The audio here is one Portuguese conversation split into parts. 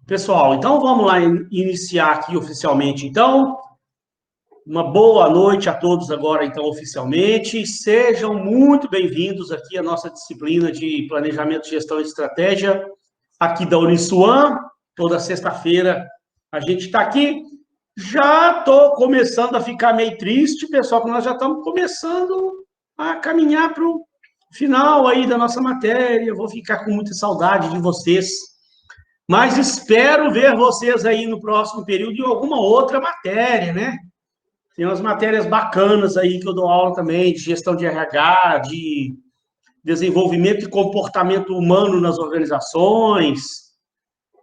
Pessoal, então vamos lá iniciar aqui oficialmente. Então, uma boa noite a todos agora, então, oficialmente. Sejam muito bem-vindos aqui à nossa disciplina de Planejamento, Gestão e Estratégia, aqui da Uniswan. Toda sexta-feira a gente está aqui. Já estou começando a ficar meio triste, pessoal, que nós já estamos começando a caminhar para o final aí da nossa matéria. Vou ficar com muita saudade de vocês. Mas espero ver vocês aí no próximo período em alguma outra matéria, né? Tem umas matérias bacanas aí que eu dou aula também, de gestão de RH, de desenvolvimento e comportamento humano nas organizações.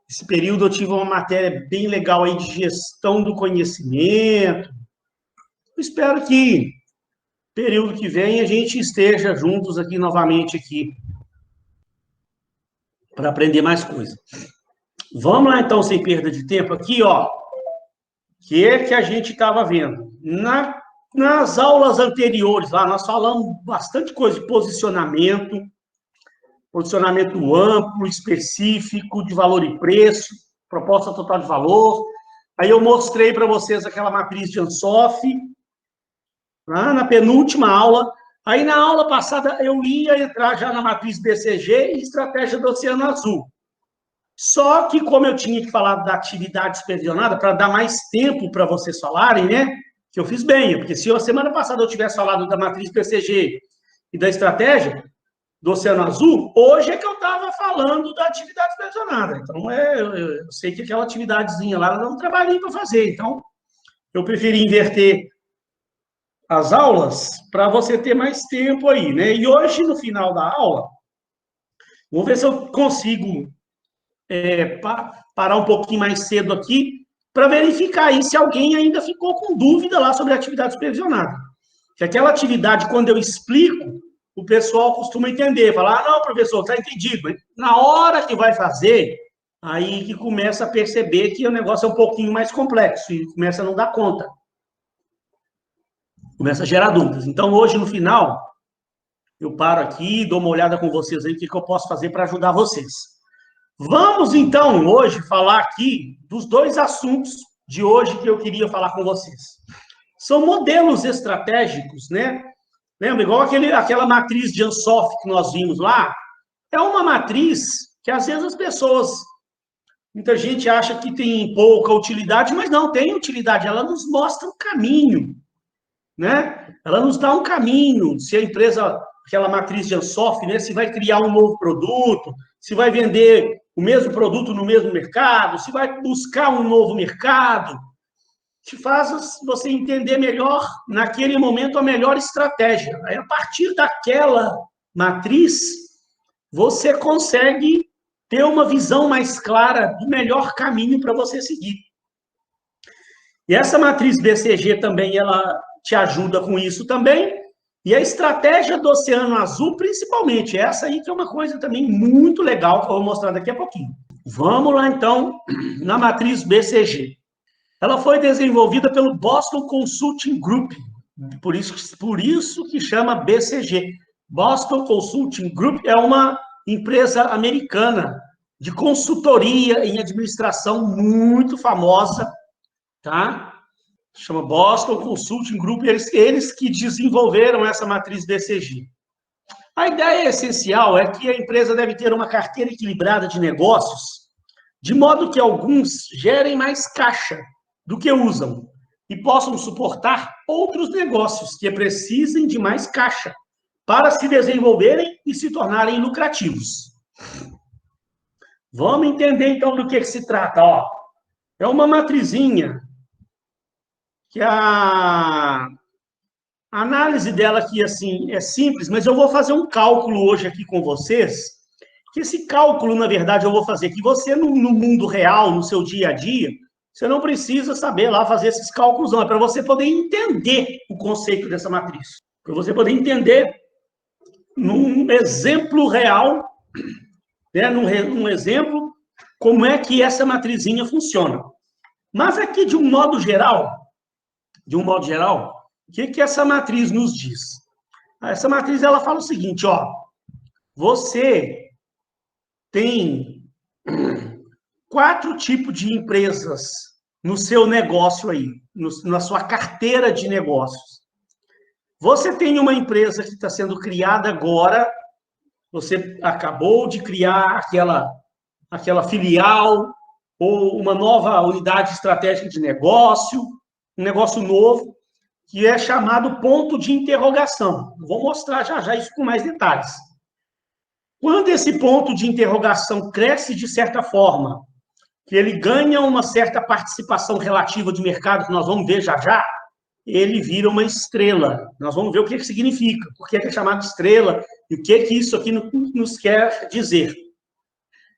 Esse período eu tive uma matéria bem legal aí de gestão do conhecimento. Eu espero que período que vem a gente esteja juntos aqui novamente aqui para aprender mais coisas. Vamos lá, então, sem perda de tempo aqui, ó. Que a gente estava vendo? Nas aulas anteriores, lá, nós falamos bastante coisa de posicionamento amplo, específico, de valor e preço, proposta total de valor. Aí eu mostrei para vocês aquela matriz de Ansoff, lá na penúltima aula. Aí na aula passada eu ia entrar já na matriz BCG e estratégia do Oceano Azul. Só que, como eu tinha que falar da atividade supervisionada, para dar mais tempo para vocês falarem, né? Que eu fiz bem, porque se a semana passada eu tivesse falado da matriz PCG e da estratégia do Oceano Azul, hoje é que eu estava falando da atividade supervisionada. Então, eu sei que aquela atividadezinha lá dá um trabalhinho para fazer. Então, eu preferi inverter as aulas para você ter mais tempo aí, né? E hoje, no final da aula, vamos ver se eu consigo parar um pouquinho mais cedo aqui, para verificar aí se alguém ainda ficou com dúvida lá sobre a atividade supervisionada. Que aquela atividade, quando eu explico, o pessoal costuma entender, falar, não, professor, está entendido. Mas na hora que vai fazer, aí que começa a perceber que o negócio é um pouquinho mais complexo e começa a não dar conta. Começa a gerar dúvidas. Então, hoje, no final, eu paro aqui, dou uma olhada com vocês aí, o que eu posso fazer para ajudar vocês. Vamos, então, hoje falar aqui dos dois assuntos de hoje que eu queria falar com vocês. São modelos estratégicos, né? Lembra? Igual aquela matriz de Ansoff que nós vimos lá. É uma matriz que, às vezes, as pessoas... Muita gente acha que tem pouca utilidade, mas não, tem utilidade. Ela nos mostra um caminho, né? Ela nos dá um caminho. Se a empresa, aquela matriz de Ansoff, né? Se vai criar um novo produto, se vai vender o mesmo produto no mesmo mercado, se vai buscar um novo mercado, te faz você entender melhor, naquele momento, a melhor estratégia. Aí, a partir daquela matriz, você consegue ter uma visão mais clara do melhor caminho para você seguir. E essa matriz BCG também, ela te ajuda com isso também. E a estratégia do Oceano Azul, principalmente, essa aí que é uma coisa também muito legal, que eu vou mostrar daqui a pouquinho. Vamos lá, então, na matriz BCG. Ela foi desenvolvida pelo Boston Consulting Group, por isso que chama BCG. Boston Consulting Group é uma empresa americana de consultoria em administração muito famosa, tá? Chama Boston Consulting Group, eles que desenvolveram essa matriz BCG. A ideia essencial é que a empresa deve ter uma carteira equilibrada de negócios, de modo que alguns gerem mais caixa do que usam e possam suportar outros negócios que precisem de mais caixa para se desenvolverem e se tornarem lucrativos. Vamos entender, então, do que se trata. Ó, é uma matrizinha que a análise dela aqui, assim, é simples, mas eu vou fazer um cálculo hoje aqui com vocês, que esse cálculo, na verdade, eu vou fazer que você, no mundo real, no seu dia a dia, você não precisa saber lá fazer esses cálculos, não. É para você poder entender o conceito dessa matriz. Para você poder entender num exemplo real, né, num exemplo, como é que essa matrizinha funciona. Mas aqui, de um modo geral, o que essa matriz nos diz? Essa matriz, ela fala o seguinte, ó, você tem 4 tipos de empresas no seu negócio aí, na sua carteira de negócios. Você tem uma empresa que está sendo criada agora, você acabou de criar aquela filial ou uma nova unidade estratégica de negócio, um negócio novo, que é chamado ponto de interrogação. Vou mostrar já isso com mais detalhes. Quando esse ponto de interrogação cresce de certa forma, que ele ganha uma certa participação relativa de mercado, que nós vamos ver já, ele vira uma estrela. Nós vamos ver o que significa, por que é chamado estrela e o que isso aqui nos quer dizer.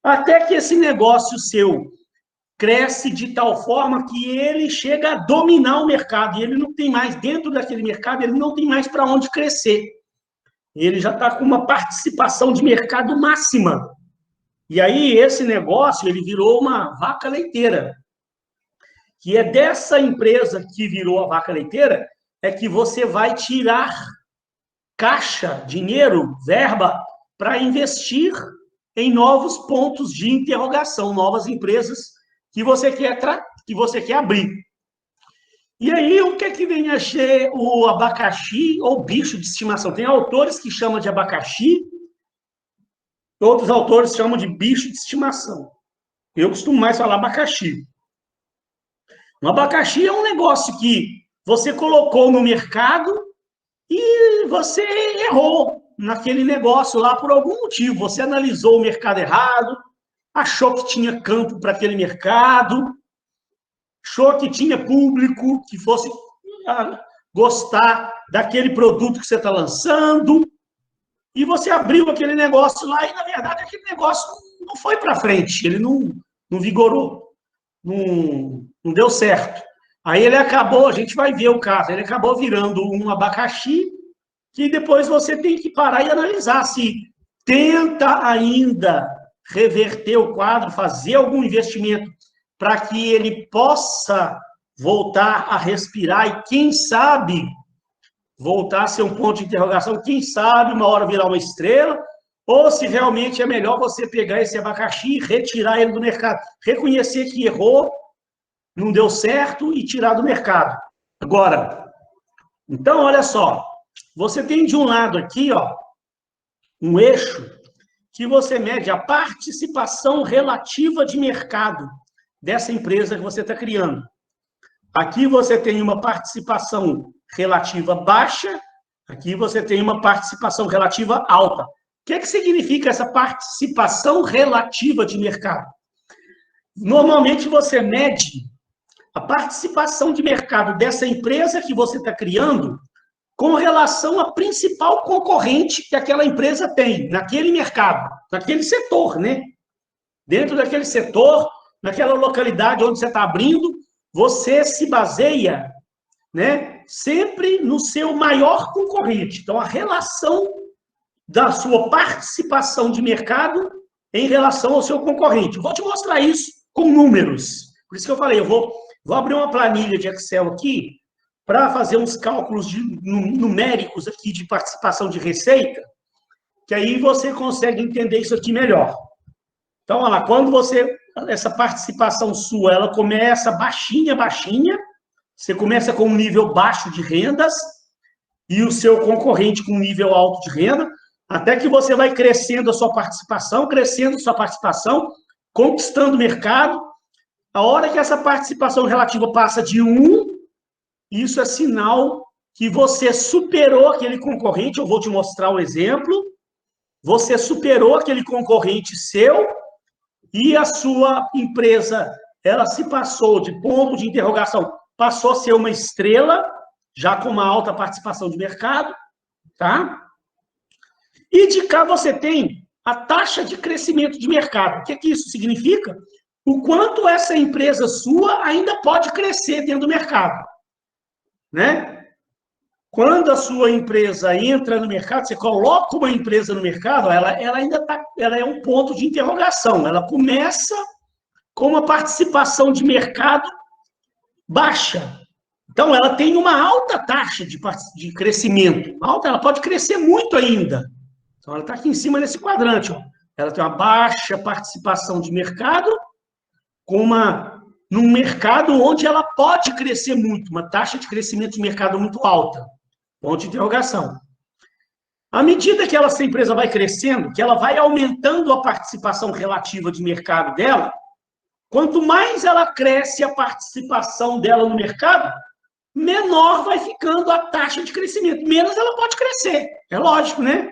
Até que esse negócio seu cresce de tal forma que ele chega a dominar o mercado, e ele não tem mais, dentro daquele mercado, ele não tem mais para onde crescer. Ele já está com uma participação de mercado máxima. E aí, esse negócio, ele virou uma vaca leiteira. Que é dessa empresa que virou a vaca leiteira, é que você vai tirar caixa, dinheiro, verba, para investir em novos pontos de interrogação, novas empresas que você quer abrir. E aí, o que é que vem a ser o abacaxi ou bicho de estimação? Tem autores que chamam de abacaxi, outros autores chamam de bicho de estimação. Eu costumo mais falar abacaxi. Um abacaxi é um negócio que você colocou no mercado e você errou naquele negócio lá por algum motivo. Você analisou o mercado errado, achou que tinha campo para aquele mercado, achou que tinha público que fosse gostar daquele produto que você está lançando, e você abriu aquele negócio lá e, na verdade, aquele negócio não foi para frente, ele não vigorou, não deu certo. Aí ele acabou, a gente vai ver o caso, ele acabou virando um abacaxi, que depois você tem que parar e analisar se tenta ainda reverter o quadro, fazer algum investimento para que ele possa voltar a respirar e, quem sabe, voltar a ser um ponto de interrogação, quem sabe uma hora virar uma estrela, ou se realmente é melhor você pegar esse abacaxi e retirar ele do mercado, reconhecer que errou, não deu certo e tirar do mercado. Agora, então, olha só, você tem de um lado aqui, ó, um eixo que você mede a participação relativa de mercado dessa empresa que você está criando. Aqui você tem uma participação relativa baixa, aqui você tem uma participação relativa alta. O que significa essa participação relativa de mercado? Normalmente você mede a participação de mercado dessa empresa que você está criando com relação à principal concorrente que aquela empresa tem naquele mercado, naquele setor, né? Dentro daquele setor, naquela localidade onde você está abrindo, você se baseia, né, sempre no seu maior concorrente. Então, a relação da sua participação de mercado em relação ao seu concorrente. Vou te mostrar isso com números. Por isso que eu falei, eu vou abrir uma planilha de Excel aqui para fazer uns cálculos numéricos aqui de participação de receita, que aí você consegue entender isso aqui melhor. Então, olha lá, quando essa participação sua, ela começa baixinha, você começa com um nível baixo de rendas e o seu concorrente com um nível alto de renda, até que você vai crescendo a sua participação, conquistando o mercado. A hora que essa participação relativa passa de 1, isso é sinal que você superou aquele concorrente. Eu vou te mostrar o exemplo. Você superou aquele concorrente seu e a sua empresa, ela se passou de ponto de interrogação, passou a ser uma estrela, já com uma alta participação de mercado, tá? E de cá você tem a taxa de crescimento de mercado. O que isso significa? O quanto essa empresa sua ainda pode crescer dentro do mercado, né? Quando a sua empresa entra no mercado, você coloca uma empresa no mercado, ela ainda ela é um ponto de interrogação. Ela começa com uma participação de mercado baixa. Então, ela tem uma alta taxa de crescimento. Alta, ela pode crescer muito ainda. Então, ela está aqui em cima desse quadrante. Ó. Ela tem uma baixa participação de mercado num mercado onde ela pode crescer muito, uma taxa de crescimento de mercado muito alta. Ponto de interrogação. À medida que essa empresa vai crescendo, que ela vai aumentando a participação relativa de mercado dela, quanto mais ela cresce a participação dela no mercado, menor vai ficando a taxa de crescimento. Menos ela pode crescer. É lógico, né?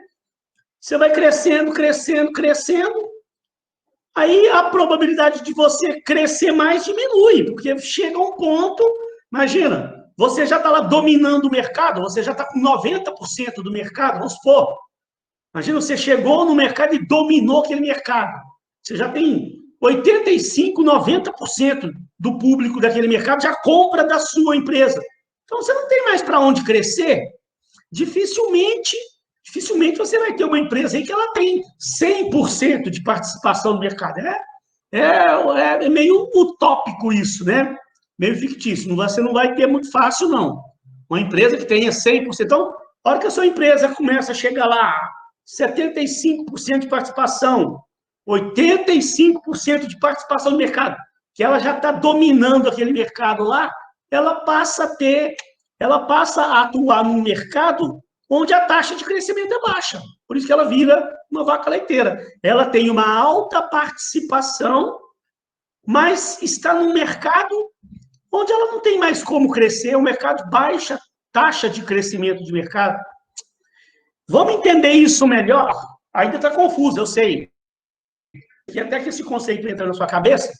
Você vai crescendo, crescendo, crescendo, aí a probabilidade de você crescer mais diminui, porque chega um ponto, imagina, você já está lá dominando o mercado, você já está com 90% do mercado, vamos supor. Imagina, você chegou no mercado e dominou aquele mercado. Você já tem 85%, 90% do público daquele mercado já compra da sua empresa. Então, você não tem mais para onde crescer. Dificilmente você vai ter uma empresa aí que ela tem 100% de participação no mercado. É meio utópico isso, né? Meio fictício. Você não vai ter muito fácil, não. Uma empresa que tenha 100%. Então, a hora que a sua empresa começa a chegar lá, 75% de participação, 85% de participação no mercado, que ela já está dominando aquele mercado lá, ela passa a atuar num mercado onde a taxa de crescimento é baixa. Por isso que ela vira uma vaca leiteira. Ela tem uma alta participação, mas está num mercado onde ela não tem mais como crescer, um mercado de baixa taxa de crescimento de mercado. Vamos entender isso melhor? Ainda está confuso, eu sei. E até que esse conceito entra na sua cabeça,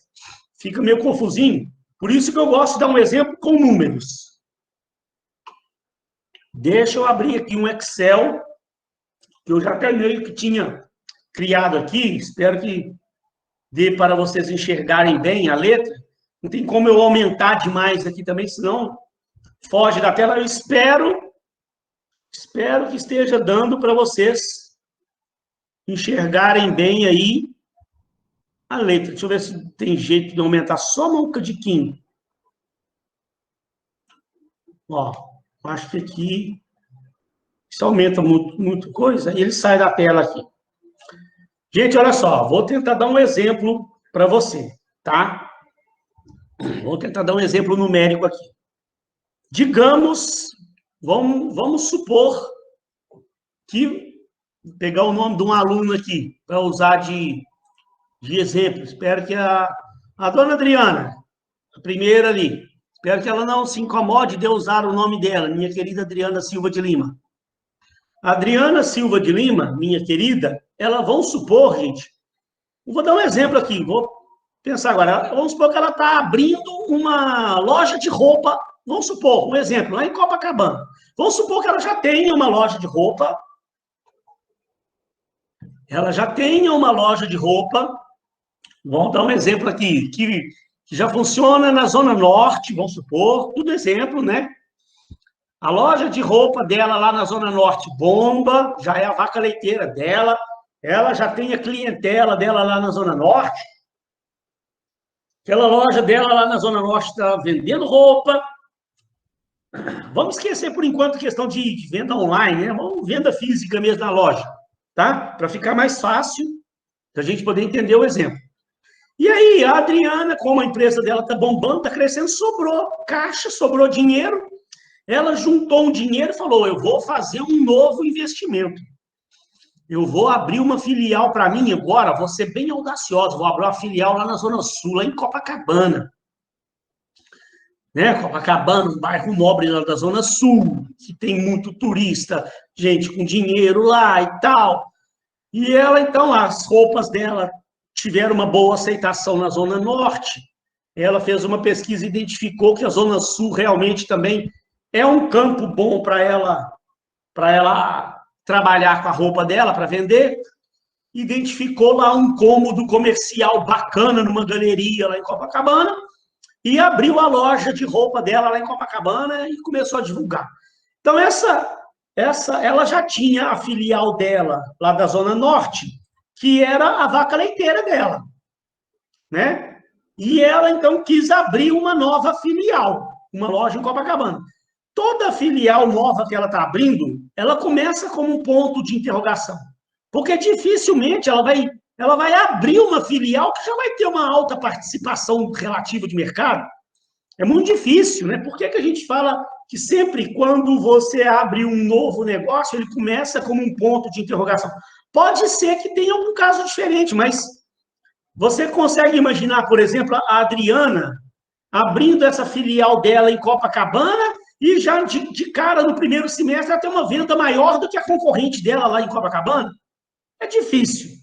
fica meio confusinho. Por isso que eu gosto de dar um exemplo com números. Deixa eu abrir aqui um Excel, que eu já até meio que tinha criado aqui. Espero que dê para vocês enxergarem bem a letra. Não tem como eu aumentar demais aqui também, senão foge da tela. Eu espero que esteja dando para vocês enxergarem bem aí a letra. Deixa eu ver se tem jeito de aumentar só um bocadinho. Ó, acho que aqui isso aumenta muito coisa e ele sai da tela aqui. Gente, olha só, vou tentar dar um exemplo para você, tá? Vou tentar dar um exemplo numérico aqui. Digamos, vamos supor que, pegar o nome de um aluno aqui, para usar de exemplo. Espero que a dona Adriana, a primeira ali, espero que ela não se incomode de eu usar o nome dela, minha querida Adriana Silva de Lima. Adriana Silva de Lima, minha querida, vamos supor, gente, eu vou dar um exemplo aqui, vou pensar agora, vamos supor que ela está abrindo uma loja de roupa, vamos supor, um exemplo, lá em Copacabana. Vamos supor que ela já tenha uma loja de roupa, vamos dar um exemplo aqui, que já funciona na Zona Norte, vamos supor, tudo exemplo, né? A loja de roupa dela lá na Zona Norte bomba, já é a vaca leiteira dela, ela já tem a clientela dela lá na Zona Norte, aquela loja dela lá na Zona Norte está vendendo roupa. Vamos esquecer, por enquanto, a questão de venda online, né? Vamos venda física mesmo na loja, tá? Para ficar mais fácil, para a gente poder entender o exemplo. E aí, a Adriana, como a empresa dela está bombando, está crescendo, sobrou caixa, sobrou dinheiro, ela juntou um dinheiro e falou, eu vou fazer um novo investimento. Eu vou abrir uma filial para mim agora, vou ser bem audaciosa, vou abrir uma filial lá na Zona Sul, lá em Copacabana. Né? Copacabana, um bairro nobre lá da Zona Sul, que tem muito turista, gente com dinheiro lá e tal. E ela, então, as roupas dela tiveram uma boa aceitação na Zona Norte. Ela fez uma pesquisa e identificou que a Zona Sul realmente também é um campo bom para ela trabalhar com a roupa dela, para vender. Identificou lá um cômodo comercial bacana numa galeria lá em Copacabana e abriu a loja de roupa dela lá em Copacabana e começou a divulgar. Então, ela já tinha a filial dela lá da Zona Norte, que era a vaca leiteira dela, né? E ela, então, quis abrir uma nova filial, uma loja em Copacabana. Toda filial nova que ela está abrindo, ela começa como um ponto de interrogação. Porque dificilmente ela vai ela vai abrir uma filial que já vai ter uma alta participação relativa de mercado. É muito difícil, né? Por que a gente fala que sempre quando você abre um novo negócio, ele começa como um ponto de interrogação? Pode ser que tenha algum caso diferente, mas você consegue imaginar, por exemplo, a Adriana abrindo essa filial dela em Copacabana e já de cara no primeiro semestre ela tem uma venda maior do que a concorrente dela lá em Copacabana? É difícil,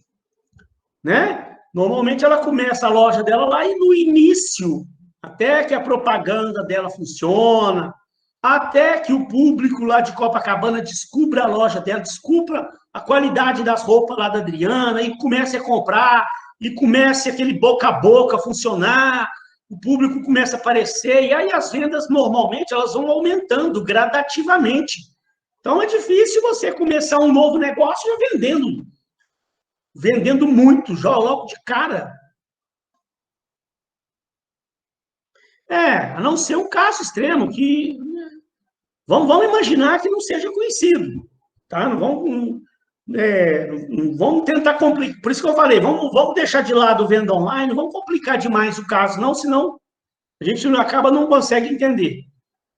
né? Normalmente ela começa a loja dela lá e no início, até que a propaganda dela funciona, até que o público lá de Copacabana descubra a loja dela, descubra a qualidade das roupas lá da Adriana e comece a comprar, e comece aquele boca a boca a funcionar, o público começa a aparecer, e aí as vendas, normalmente, elas vão aumentando gradativamente. Então, é difícil você começar um novo negócio já vendendo muito, já logo de cara. A não ser um caso extremo, que vamos imaginar que não seja conhecido, tá? Não vamos tentar complicar. Por isso que eu falei, vamos deixar de lado venda online, não vamos complicar demais o caso, não, senão a gente não consegue entender.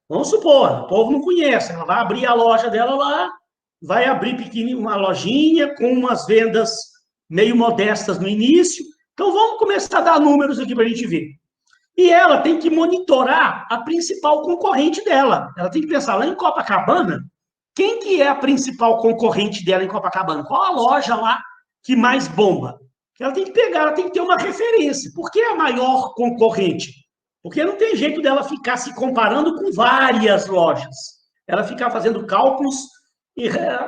Vamos supor, o povo não conhece, ela vai abrir a loja dela lá, vai abrir pequenininho uma lojinha com umas vendas meio modestas no início. Então, vamos começar a dar números aqui para a gente ver. E ela tem que monitorar a principal concorrente dela. Ela tem que pensar, lá em Copacabana, quem que é a principal concorrente dela em Copacabana? Qual a loja lá que mais bomba? Ela tem que pegar, ela tem que ter uma referência. Por que a maior concorrente? Porque não tem jeito dela ficar se comparando com várias lojas. Ela ficar fazendo cálculos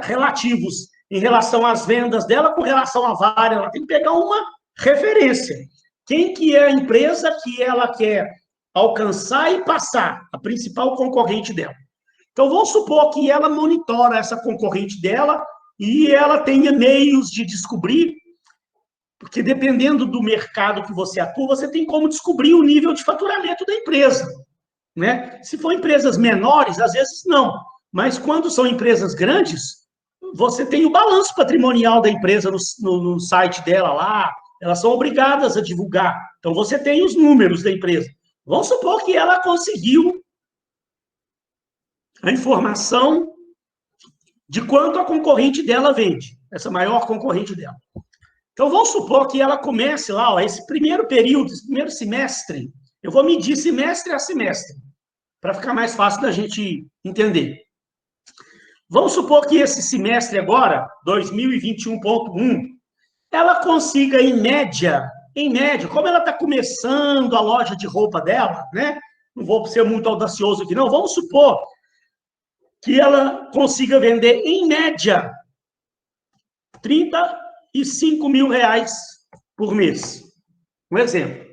relativos em relação às vendas dela com relação a várias. Ela tem que pegar uma referência. Quem que é a empresa que ela quer alcançar e passar? A principal concorrente dela. Então, vamos supor que ela monitora essa concorrente dela e ela tenha meios de descobrir, porque dependendo do mercado que você atua, você tem como descobrir o nível de faturamento da empresa, né? Se for empresas menores, às vezes não. Mas quando são empresas grandes, você tem o balanço patrimonial da empresa no site dela lá, elas são obrigadas a divulgar. Então, você tem os números da empresa. Vamos supor que ela conseguiu a informação de quanto a concorrente dela vende, essa maior concorrente dela. Então, vamos supor que ela comece lá, ó, esse primeiro período, esse primeiro semestre, eu vou medir semestre a semestre, para ficar mais fácil da gente entender. Vamos supor que esse semestre agora, 2021.1, ela consiga, em média, como ela está começando a loja de roupa dela, né? Não vou ser muito audacioso aqui, não. Vamos supor que ela consiga vender, em média, 35 mil reais por mês. Um exemplo,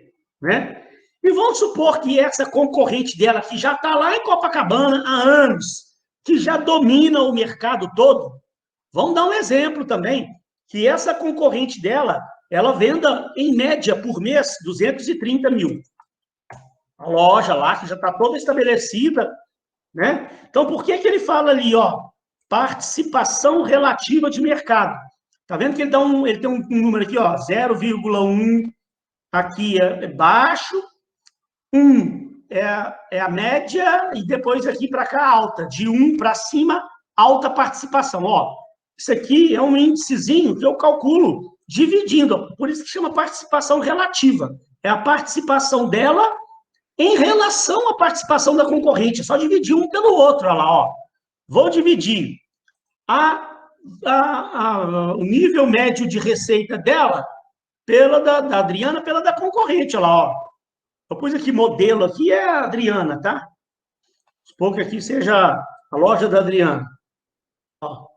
né? E vamos supor que essa concorrente dela, que já está lá em Copacabana há anos, que já domina o mercado todo, vamos dar um exemplo também, que essa concorrente dela, ela venda, em média, por mês, 230 mil. A loja lá, que já está toda estabelecida, né? Então, por que ele fala ali, ó, participação relativa de mercado? Tá vendo que ele tem um número aqui, ó, 0,1 aqui é baixo, 1 é a média, e depois aqui para cá alta. De 1 para cima, alta participação. Ó, isso aqui é um índicezinho que eu calculo dividindo, por isso que chama participação relativa. É a participação dela em relação à participação da concorrente. É só dividir um pelo outro. Olha lá, ó. Vou dividir o nível médio de receita dela pela da Adriana, pela da concorrente. Olha lá, ó. Eu pus aqui modelo, aqui é a Adriana, tá? Supor que aqui seja a loja da Adriana. Ó.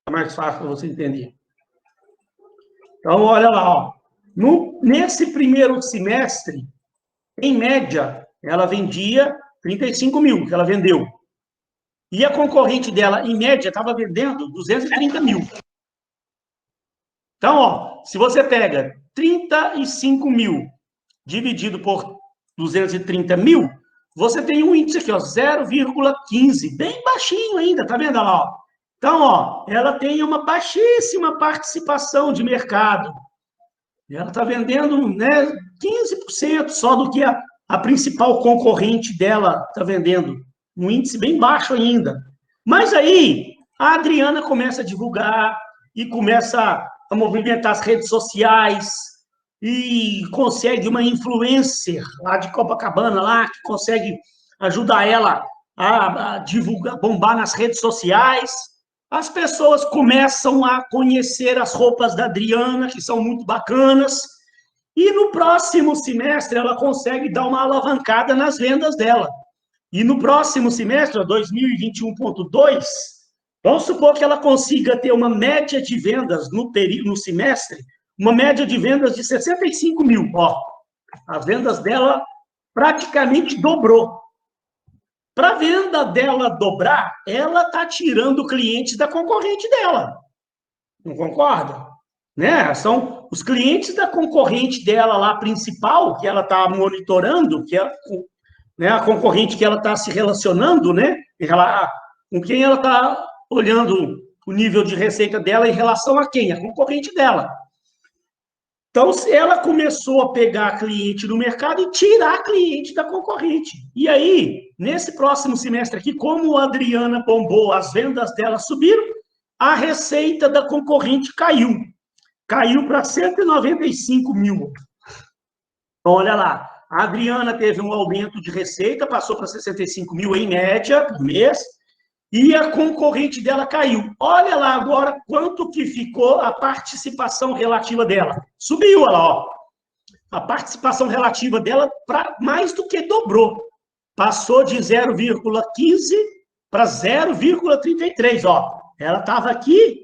É mais fácil para você entender. Então, olha lá, ó. Nesse primeiro semestre, em média, ela vendia 35 mil, que ela vendeu. E a concorrente dela, em média, estava vendendo 230 mil. Então, ó, se você pega 35 mil dividido por 230 mil, você tem um índice aqui, ó, 0,15, bem baixinho ainda, tá vendo lá, ó? Então, ó, ela tem uma baixíssima participação de mercado. Ela está vendendo, né, 15% só do que a principal concorrente dela está vendendo. Um índice bem baixo ainda. Mas aí, a Adriana começa a divulgar e começa a movimentar as redes sociais e consegue uma influencer lá de Copacabana, lá, que consegue ajudar ela a divulgar, bombar nas redes sociais. As pessoas começam a conhecer as roupas da Adriana, que são muito bacanas, e no próximo semestre ela consegue dar uma alavancada nas vendas dela. E no próximo semestre, 2021.2, vamos supor que ela consiga ter uma média de vendas no semestre, uma média de vendas de 65 mil. Ó, as vendas dela praticamente dobrou. Para a venda dela dobrar, ela está tirando clientes da concorrente dela. Não concorda? Né? São os clientes da concorrente dela lá, principal, que ela está monitorando, que é, né, a concorrente que ela está se relacionando, né? Com quem ela está olhando o nível de receita dela em relação a quem? A concorrente dela. Então, ela começou a pegar cliente do mercado e tirar cliente da concorrente. E aí, nesse próximo semestre aqui, como a Adriana bombou, as vendas dela subiram, a receita da concorrente caiu. Caiu para 195 mil. Então, olha lá, a Adriana teve um aumento de receita, passou para 65 mil em média por mês, e a concorrente dela caiu. Olha lá agora quanto que ficou a participação relativa dela. Subiu, olha lá, ó. A participação relativa dela mais do que dobrou. Passou de 0,15 para 0,33, ó. Ela estava aqui,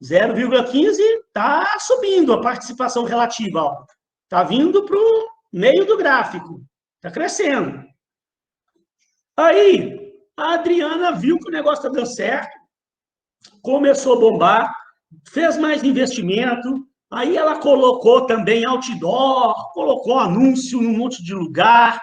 0,15, está subindo a participação relativa, ó. Está vindo para o meio do gráfico. Está crescendo. Aí, a Adriana viu que o negócio está dando certo, começou a bombar, fez mais investimento, aí ela colocou também outdoor, colocou anúncio num monte de lugar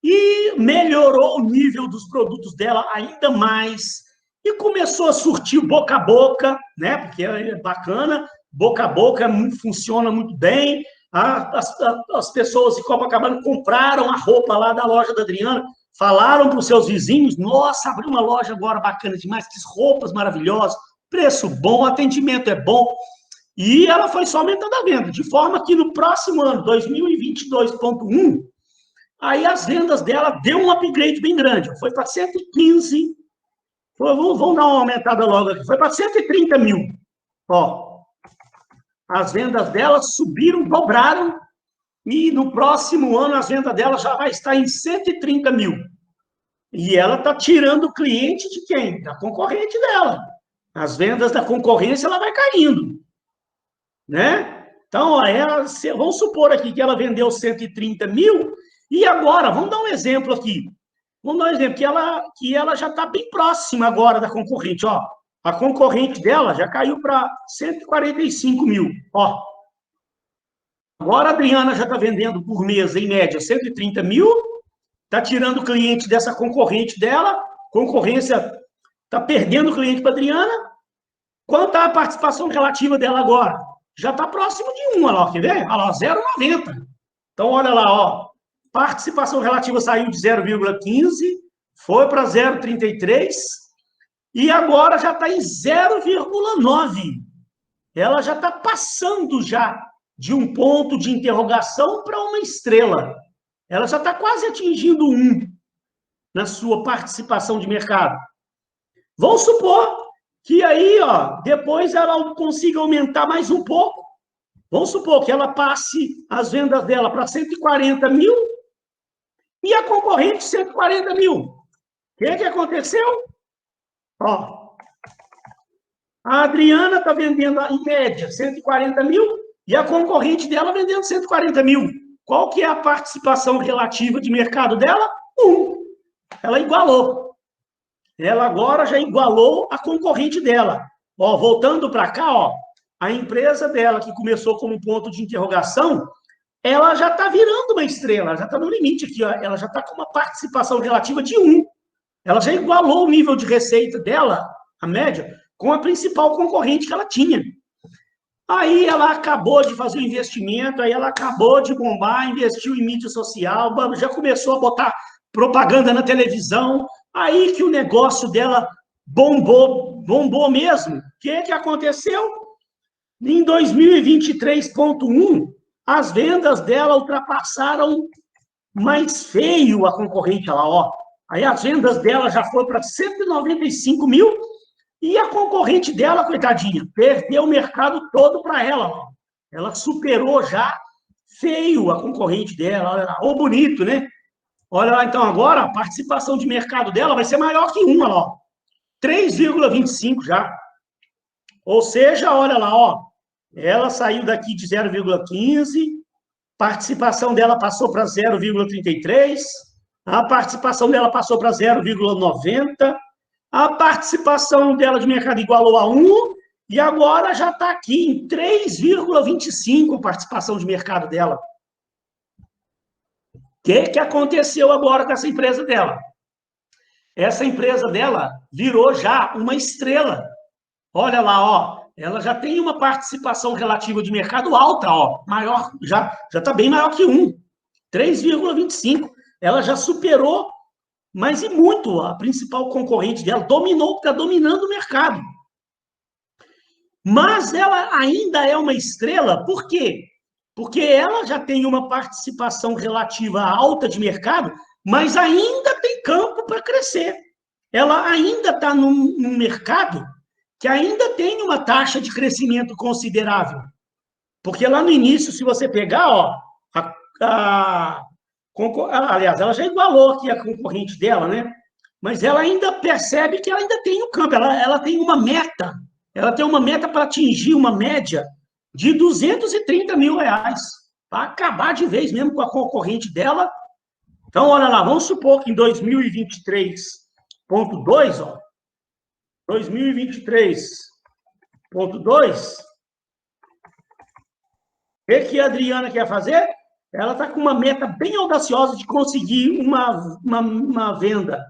e melhorou o nível dos produtos dela ainda mais e começou a surtir boca a boca, né? Porque é bacana, boca a boca funciona muito bem. As pessoas de Copacabana compraram a roupa lá da loja da Adriana, falaram para os seus vizinhos, nossa, abriu uma loja agora bacana demais, que roupas maravilhosas, preço bom, atendimento é bom. E ela foi só aumentando a venda, de forma que no próximo ano, 2022.1, aí as vendas dela deu um upgrade bem grande, foi para 115, vamos dar uma aumentada logo aqui, foi para 130 mil. Ó, as vendas dela subiram, dobraram, e no próximo ano as vendas dela já vai estar em 130 mil. E ela está tirando o cliente de quem? Da concorrente dela. As vendas da concorrência ela vai caindo. Né? Então, vamos supor aqui que ela vendeu 130 mil, e agora, vamos dar um exemplo aqui. Vamos dar um exemplo, que ela já está bem próxima agora da concorrente. Ó, a concorrente dela já caiu para 145 mil. Ó, agora a Adriana já está vendendo por mês, em média, 130 mil, está tirando o cliente dessa concorrente dela, concorrência está perdendo cliente para a Adriana. Quanto está a participação relativa dela agora? Já está próximo de 1, olha lá, quer ver? Olha lá, 0,90. Então, olha lá, ó, participação relativa saiu de 0,15, foi para 0,33, e agora já está em 0,9. Ela já está passando já de um ponto de interrogação para uma estrela. Ela já está quase atingindo 1 na sua participação de mercado. Vamos supor que aí, ó, depois ela consiga aumentar mais um pouco. Vamos supor que ela passe as vendas dela para 140 mil e a concorrente 140 mil. O que aconteceu? Ó, a Adriana está vendendo, em média, 140 mil e a concorrente dela vendendo 140 mil. Qual que é a participação relativa de mercado dela? 1. Ela igualou. Ela agora já igualou a concorrente dela. Ó, voltando para cá, ó, a empresa dela, que começou como ponto de interrogação, ela já está virando uma estrela, já está no limite aqui, ó, ela já está com uma participação relativa de 1. Ela já igualou o nível de receita dela, a média, com a principal concorrente que ela tinha. Aí ela acabou de fazer o investimento, aí ela acabou de bombar, investiu em mídia social, já começou a botar propaganda na televisão, aí que o negócio dela bombou mesmo. O que aconteceu? Em 2023.1, as vendas dela ultrapassaram mais feio a concorrente lá, ó. Aí as vendas dela já foram para 195 mil e a concorrente dela, coitadinha, perdeu o mercado todo para ela, ó. Ela superou já feio a concorrente dela, olha lá, ou bonito, né? Olha lá, então, agora a participação de mercado dela vai ser maior que uma, ó. 3,25 já. Ou seja, olha lá, ó, ela saiu daqui de 0,15, participação dela passou para 0,33, a participação dela passou para 0,90, a participação dela de mercado igualou a 1, e agora já está aqui em 3,25 a participação de mercado dela. O que aconteceu agora com essa empresa dela? Essa empresa dela virou já uma estrela. Olha lá, ó, ela já tem uma participação relativa de mercado alta, ó, maior, já está bem maior que 1, 3,25. Ela já superou, mas e muito, a principal concorrente dela, está dominando o mercado. Mas ela ainda é uma estrela, por quê? Porque ela já tem uma participação relativa alta de mercado, mas ainda tem campo para crescer. Ela ainda está num mercado que ainda tem uma taxa de crescimento considerável. Porque lá no início, se você pegar, ó, aliás, ela já igualou aqui a concorrente dela, né? Mas ela ainda percebe que ela ainda tem um campo, ela tem uma meta. Ela tem uma meta para atingir uma média de 230 mil reais. Para acabar de vez mesmo com a concorrente dela. Então, olha lá, vamos supor que em 2023.2, ó, 2023.2, o que a Adriana quer fazer? Ela está com uma meta bem audaciosa de conseguir uma venda,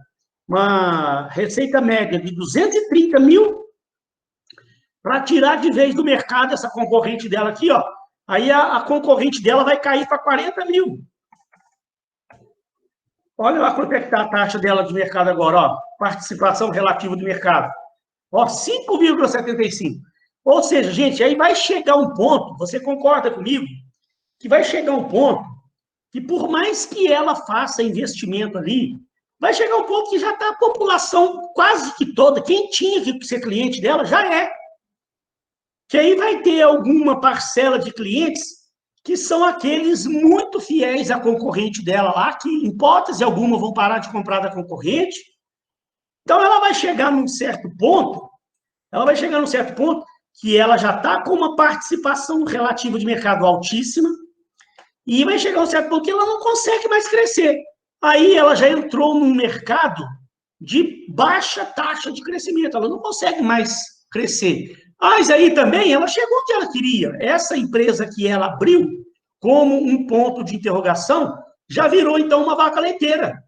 uma receita média de 230 mil para tirar de vez do mercado essa concorrente dela aqui, ó. Aí a concorrente dela vai cair para 40 mil. Olha lá quanto é que está a taxa dela de mercado agora, ó. Participação relativa do mercado. Ó, 5,75. Ou seja, gente, aí vai chegar um ponto, você concorda comigo, que vai chegar um ponto que por mais que ela faça investimento ali, vai chegar um ponto que já está a população quase que toda, quem tinha que ser cliente dela já é. Que aí vai ter alguma parcela de clientes que são aqueles muito fiéis à concorrente dela lá, que em hipótese alguma vão parar de comprar da concorrente. Então ela vai chegar num certo ponto, que ela já está com uma participação relativa de mercado altíssima, e vai chegar um certo ponto que ela não consegue mais crescer. Aí ela já entrou num mercado de baixa taxa de crescimento, ela não consegue mais crescer. Mas aí também ela chegou onde ela queria. Essa empresa que ela abriu como um ponto de interrogação já virou, então, uma vaca leiteira.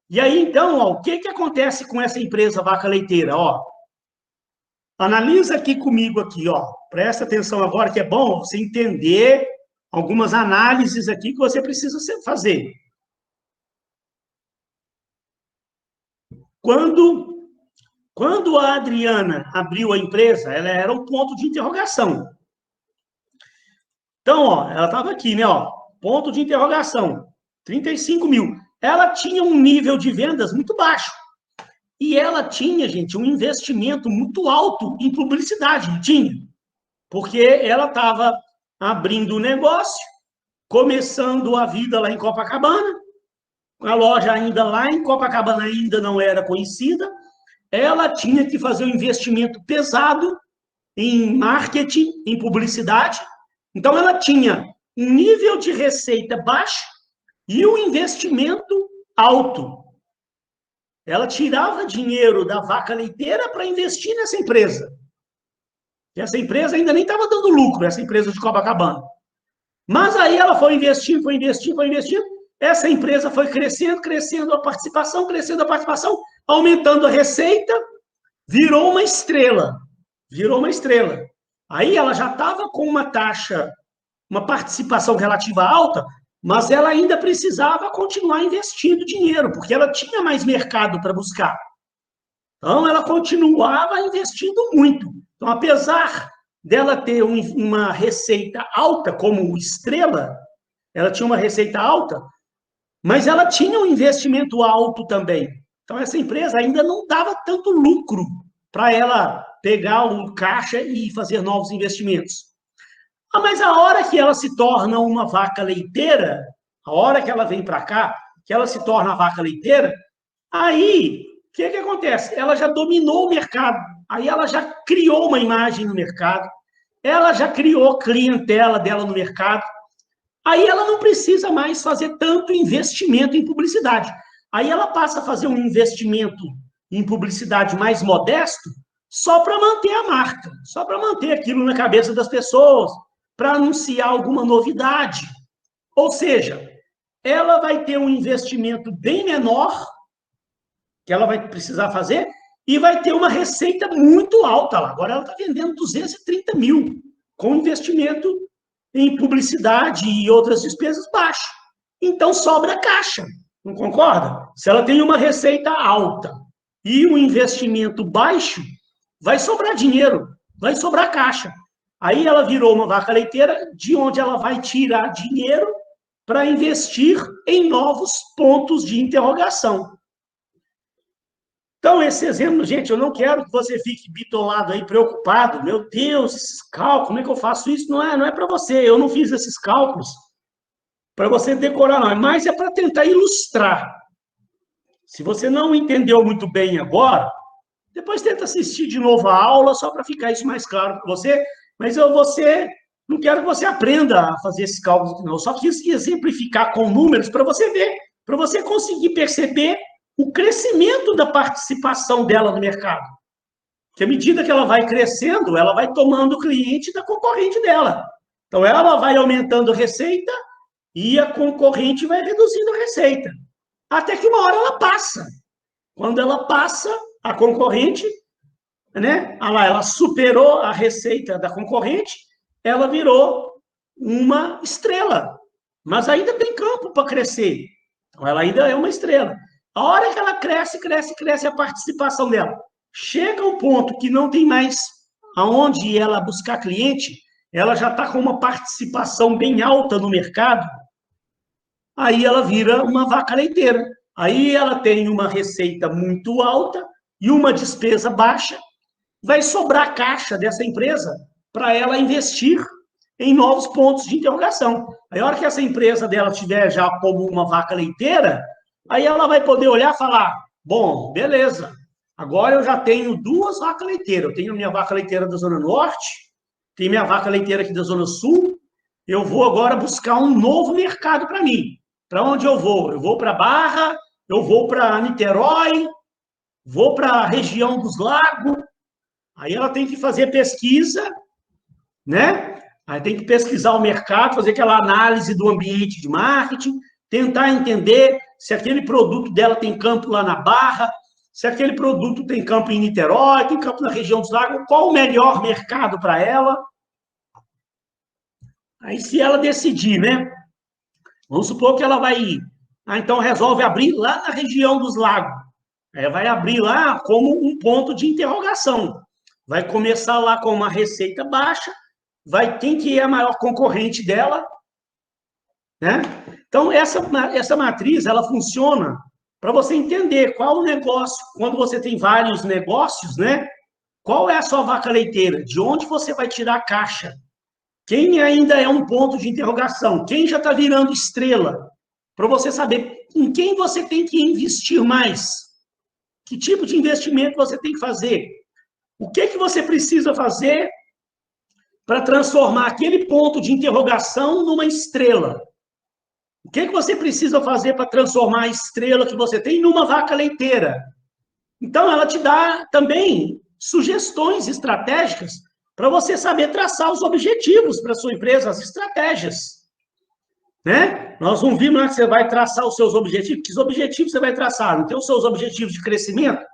E aí, então, ó, o que acontece com essa empresa vaca leiteira? Ó, analisa aqui comigo, aqui, ó. Presta atenção agora, que é bom você entender algumas análises aqui que você precisa fazer. Quando a Adriana abriu a empresa, ela era um ponto de interrogação. Então, ó, ela estava aqui, né? Ó, ponto de interrogação, 35 mil. Ela tinha um nível de vendas muito baixo. E ela tinha, gente, um investimento muito alto em publicidade, tinha. Porque ela estava abrindo o negócio, começando a vida lá em Copacabana, a loja ainda lá em Copacabana ainda não era conhecida, ela tinha que fazer um investimento pesado em marketing, em publicidade. Então, ela tinha um nível de receita baixo e um investimento alto. Ela tirava dinheiro da vaca leiteira para investir nessa empresa. E essa empresa ainda nem estava dando lucro, essa empresa de Copacabana. Mas aí ela foi investindo, essa empresa foi crescendo a participação, aumentando a receita, virou uma estrela. Virou uma estrela. Aí ela já estava com uma taxa, uma participação relativa alta, mas ela ainda precisava continuar investindo dinheiro, porque ela tinha mais mercado para buscar. Então, ela continuava investindo muito. Então, apesar dela ter uma receita alta, como estrela, ela tinha uma receita alta, mas ela tinha um investimento alto também. Então, essa empresa ainda não dava tanto lucro para ela pegar o caixa e fazer novos investimentos. Ah, mas a hora que ela se torna uma vaca leiteira, a hora que ela vem para cá, que ela se torna a vaca leiteira, aí o que acontece? Ela já dominou o mercado, aí ela já criou uma imagem no mercado, ela já criou clientela dela no mercado, aí ela não precisa mais fazer tanto investimento em publicidade. Aí ela passa a fazer um investimento em publicidade mais modesto só para manter a marca, só para manter aquilo na cabeça das pessoas, para anunciar alguma novidade. Ou seja, ela vai ter um investimento bem menor que ela vai precisar fazer e vai ter uma receita muito alta lá. Agora ela está vendendo 230 mil, com investimento em publicidade e outras despesas baixo. Então sobra caixa, não concorda? Se ela tem uma receita alta e um investimento baixo, vai sobrar dinheiro, vai sobrar caixa. Aí ela virou uma vaca leiteira, de onde ela vai tirar dinheiro para investir em novos pontos de interrogação. Então, esse exemplo, gente, eu não quero que você fique bitolado aí, preocupado. Meu Deus, esses cálculos, como é que eu faço isso? Não é para você, eu não fiz esses cálculos para você decorar, não. Mas é para tentar ilustrar. Se você não entendeu muito bem agora, depois tenta assistir de novo a aula, só para ficar isso mais claro para você. Mas não quero que você aprenda a fazer esses cálculos, não. Eu só quis exemplificar com números para você ver, para você conseguir perceber o crescimento da participação dela no mercado. Porque à medida que ela vai crescendo, ela vai tomando cliente da concorrente dela. Então, ela vai aumentando a receita e a concorrente vai reduzindo a receita. Até que uma hora ela passa. Quando ela passa, a concorrente, né? Ela superou a receita da concorrente, ela virou uma estrela. Mas ainda tem campo para crescer. Então, ela ainda é uma estrela. A hora que ela cresce, cresce, cresce a participação dela. Chega um ponto que não tem mais aonde ela buscar cliente, ela já está com uma participação bem alta no mercado, aí ela vira uma vaca leiteira. Aí ela tem uma receita muito alta e uma despesa baixa, vai sobrar caixa dessa empresa para ela investir em novos pontos de interrogação. Aí, a hora que essa empresa dela tiver já como uma vaca leiteira, aí ela vai poder olhar e falar, bom, beleza, agora eu já tenho duas vacas leiteiras. Eu tenho minha vaca leiteira da Zona Norte, tenho minha vaca leiteira aqui da Zona Sul, eu vou agora buscar um novo mercado para mim. Para onde eu vou? Eu vou para Barra, eu vou para Niterói, vou para a região dos lagos. Aí ela tem que fazer pesquisa, né? Aí tem que pesquisar o mercado, fazer aquela análise do ambiente de marketing, tentar entender se aquele produto dela tem campo lá na Barra, se aquele produto tem campo em Niterói, tem campo na região dos lagos, qual o melhor mercado para ela. Aí, se ela decidir, né? Vamos supor que ela vai ir. Então, resolve abrir lá na região dos lagos. Vai abrir lá como um ponto de interrogação. Vai começar lá com uma receita baixa, quem que é a maior concorrente dela, né? Então, essa matriz, ela funciona para você entender qual o negócio, quando você tem vários negócios, né? Qual é a sua vaca leiteira? De onde você vai tirar a caixa? Quem ainda é um ponto de interrogação? Quem já está virando estrela? Para você saber em quem você tem que investir mais. Que tipo de investimento você tem que fazer? O que você precisa fazer para transformar aquele ponto de interrogação numa estrela? O que você precisa fazer para transformar a estrela que você tem numa vaca leiteira? Então, ela te dá também sugestões estratégicas para você saber traçar os objetivos para a sua empresa, as estratégias. Né? Nós não vimos, né, que você vai traçar os seus objetivos. Que objetivos você vai traçar? Não tem os seus objetivos de crescimento?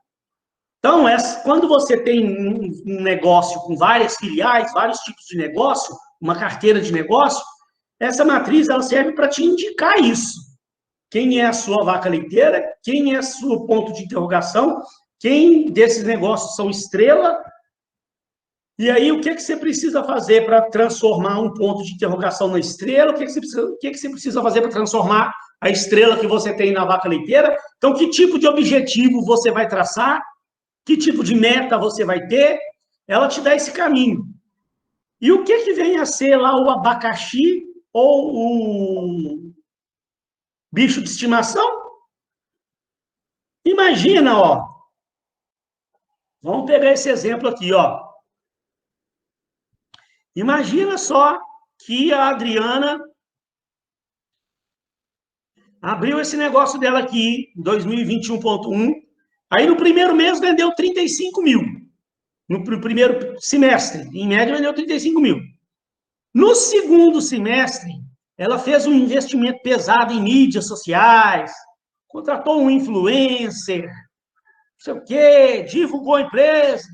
Então, quando você tem um negócio com várias filiais, vários tipos de negócio, uma carteira de negócio, essa matriz ela serve para te indicar isso. Quem é a sua vaca leiteira, quem é o seu ponto de interrogação, quem desses negócios são estrela. E aí, o que você precisa fazer para transformar um ponto de interrogação na estrela? O que você precisa fazer para transformar a estrela que você tem na vaca leiteira? Então, que tipo de objetivo você vai traçar? Que tipo de meta você vai ter? Ela te dá esse caminho. E o que vem a ser lá o abacaxi ou o bicho de estimação? Imagina, ó. Vamos pegar esse exemplo aqui, ó. Imagina só que a Adriana abriu esse negócio dela aqui, em 2021.1. Aí, no primeiro mês, vendeu 35 mil. No primeiro semestre, em média, vendeu 35 mil. No segundo semestre, ela fez um investimento pesado em mídias sociais, contratou um influencer, não sei o quê, divulgou a empresa.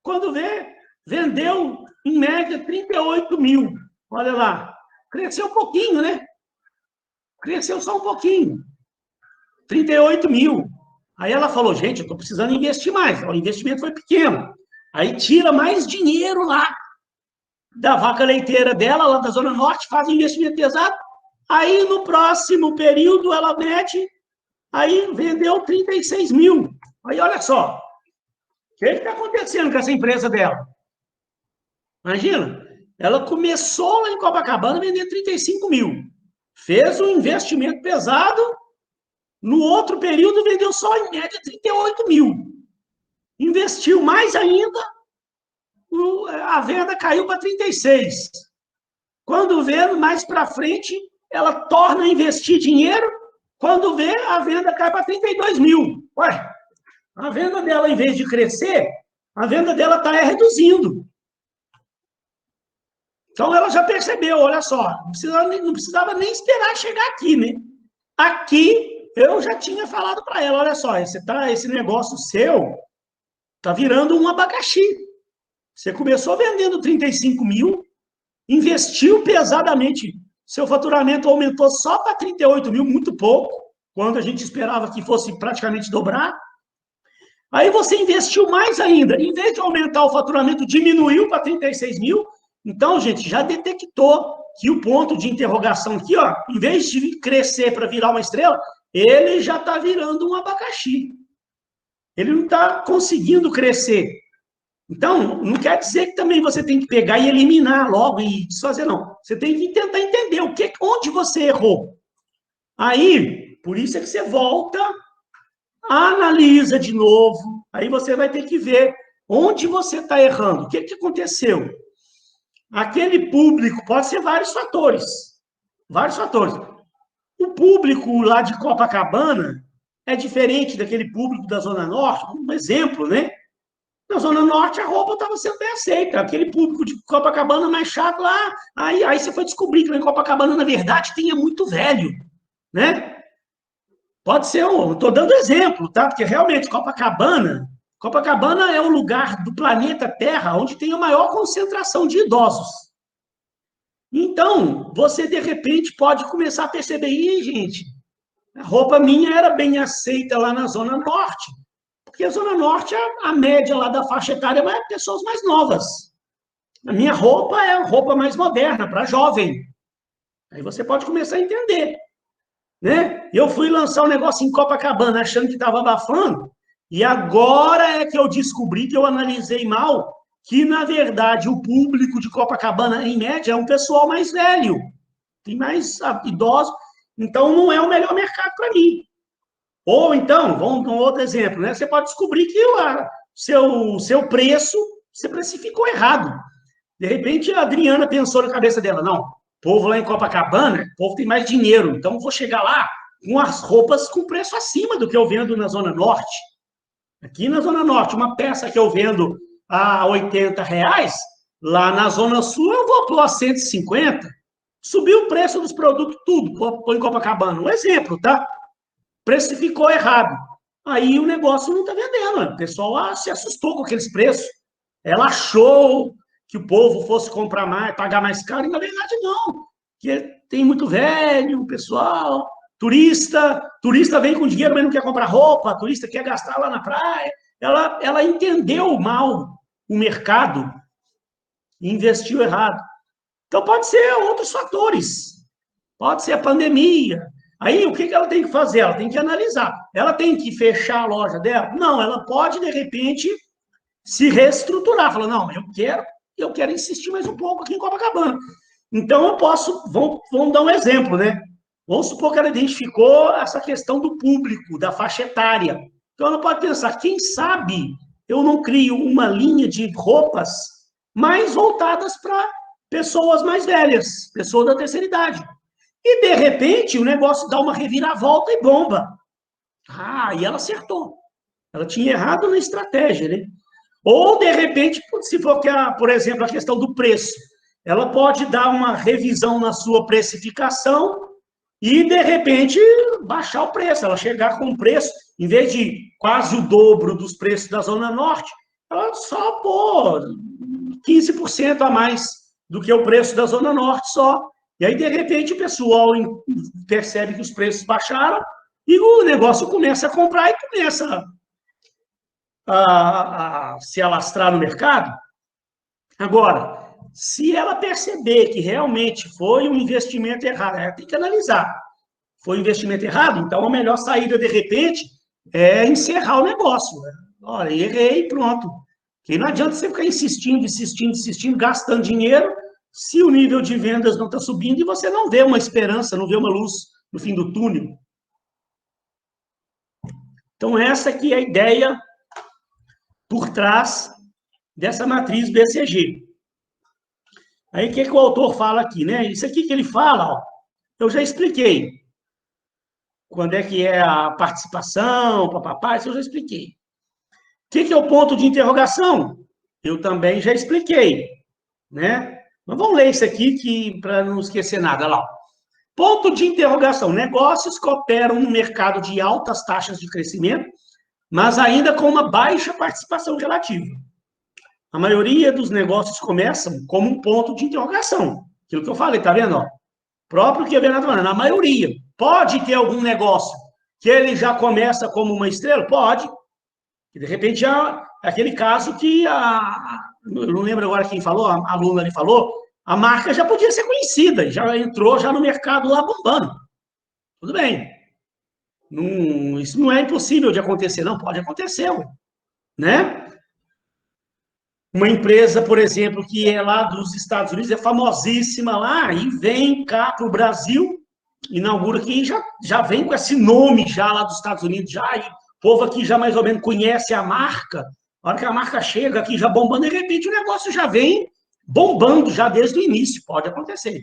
Quando vê, vendeu, em média, 38 mil. Olha lá, cresceu um pouquinho, né? Cresceu só um pouquinho. 38 mil. Aí ela falou, gente, eu estou precisando investir mais. O investimento foi pequeno. Aí tira mais dinheiro lá da vaca leiteira dela, lá da Zona Norte, faz um investimento pesado. Aí, no próximo período, ela mete, aí vendeu 36 mil. Aí, olha só, o que está acontecendo com essa empresa dela? Imagina, ela começou lá em Copacabana a vender 35 mil. Fez um investimento pesado, no outro período vendeu só, em média, 38 mil. Investiu mais ainda, a venda caiu para 36. Quando vê, mais para frente, ela torna a investir dinheiro. Quando vê, a venda cai para 32 mil. Ué, a venda dela, em vez de crescer, a venda dela está reduzindo. Então, ela já percebeu, olha só, não precisava nem esperar chegar aqui, né? Aqui, eu já tinha falado para ela, olha só, esse negócio seu está virando um abacaxi. Você começou vendendo 35 mil, investiu pesadamente, seu faturamento aumentou só para 38 mil, muito pouco, quando a gente esperava que fosse praticamente dobrar. Aí você investiu mais ainda, em vez de aumentar o faturamento, diminuiu para 36 mil. Então, gente, já detectou que o ponto de interrogação aqui, ó, em vez de crescer para virar uma estrela, ele já está virando um abacaxi. Ele não está conseguindo crescer. Então, não quer dizer que também você tem que pegar e eliminar logo e desfazer, não. Você tem que tentar entender onde você errou. Aí, por isso é que você volta, analisa de novo, aí você vai ter que ver onde você está errando. O que aconteceu? Aquele público, pode ser vários fatores. Vários fatores. O público lá de Copacabana é diferente daquele público da Zona Norte, um exemplo, né? Na Zona Norte, a roupa estava sendo bem aceita. Aquele público de Copacabana mais chato lá. Aí você foi descobrir que lá em Copacabana, na verdade, tinha muito velho, né? Pode ser, estou dando exemplo, tá? Porque realmente Copacabana é o lugar do planeta Terra onde tem a maior concentração de idosos. Então, você, de repente, pode começar a perceber, gente, a roupa minha era bem aceita lá na Zona Norte. Porque a Zona Norte, a média lá da faixa etária é pessoas mais novas. A minha roupa é a roupa mais moderna, para jovem. Aí você pode começar a entender. Né? Eu fui lançar um negócio em Copacabana, achando que estava abafando, e agora é que eu descobri, que eu analisei mal, que, na verdade, o público de Copacabana, em média, é um pessoal mais velho. Tem mais idosos. Então, não é o melhor mercado para mim. Ou então, vamos dar um outro exemplo, né? Você pode descobrir que o seu preço, você precificou errado. De repente, a Adriana pensou na cabeça dela, não, o povo lá em Copacabana, o povo tem mais dinheiro, então vou chegar lá com as roupas com preço acima do que eu vendo na Zona Norte. Aqui na Zona Norte, uma peça que eu vendo a R$80, lá na Zona Sul eu vou pôr a 150. Subiu o preço dos produtos, tudo, põe em Copacabana. Um exemplo, tá? Precificou errado. aí o negócio não está vendendo. O pessoal se assustou com aqueles preços. Ela achou que o povo fosse comprar mais, pagar mais caro, e na verdade não. Porque tem muito velho, pessoal, turista vem com dinheiro, mas não quer comprar roupa, turista quer gastar lá na praia. Ela entendeu mal o mercado e investiu errado. Então, pode ser outros fatores. Pode ser a pandemia. Aí, o que ela tem que fazer? Ela tem que analisar. Ela tem que fechar a loja dela? Não, ela pode, de repente, se reestruturar. Falar, não, eu quero insistir mais um pouco aqui em Copacabana. Então, eu posso, vamos dar um exemplo, né? Vamos supor que ela identificou essa questão do público, da faixa etária. Então, ela pode pensar, quem sabe eu não crio uma linha de roupas mais voltadas para pessoas mais velhas, pessoas da terceira idade. E, de repente, o negócio dá uma reviravolta e bomba. E ela acertou. Ela tinha errado na estratégia, né? Ou, de repente, se for, por exemplo, a questão do preço, ela pode dar uma revisão na sua precificação e, de repente, baixar o preço. Ela chegar com um preço, em vez de quase o dobro dos preços da Zona Norte, ela só pôr 15% a mais do que o preço da Zona Norte só. E aí, de repente, o pessoal percebe que os preços baixaram e o negócio começa a comprar e começa a se alastrar no mercado. Agora, se ela perceber que realmente foi um investimento errado, ela tem que analisar. Foi um investimento errado? Então, a melhor saída, de repente, é encerrar o negócio. Olha, errei, pronto. Porque não adianta você ficar insistindo, gastando dinheiro, se o nível de vendas não está subindo e você não vê uma esperança, não vê uma luz no fim do túnel. Então, essa aqui é a ideia por trás dessa matriz BCG. Aí, o que o autor fala aqui, né? Isso aqui que ele fala, ó, eu já expliquei. Quando é que é a participação, papapá, isso eu já expliquei. O que é o ponto de interrogação? Eu também já expliquei, né? Mas vamos ler isso aqui para não esquecer nada. Lá. Ponto de interrogação. Negócios que operam no mercado de altas taxas de crescimento, mas ainda com uma baixa participação relativa. A maioria dos negócios começam como um ponto de interrogação. Aquilo que eu falei, tá vendo? Ó? Próprio que a Bernardo falando, a maioria. Pode ter algum negócio que ele já começa como uma estrela? Pode. E de repente, já aquele caso que eu não lembro agora quem falou, a aluna ali falou, a marca já podia ser conhecida, já entrou já no mercado lá bombando. Tudo bem. Não, isso não é impossível de acontecer, não. Pode acontecer, né? Uma empresa, por exemplo, que é lá dos Estados Unidos, é famosíssima lá, e vem cá para o Brasil, inaugura aqui, já vem com esse nome já lá dos Estados Unidos, já, e o povo aqui já mais ou menos conhece a marca, a hora que a marca chega aqui já bombando, de repente o negócio já vem bombando já desde o início, pode acontecer.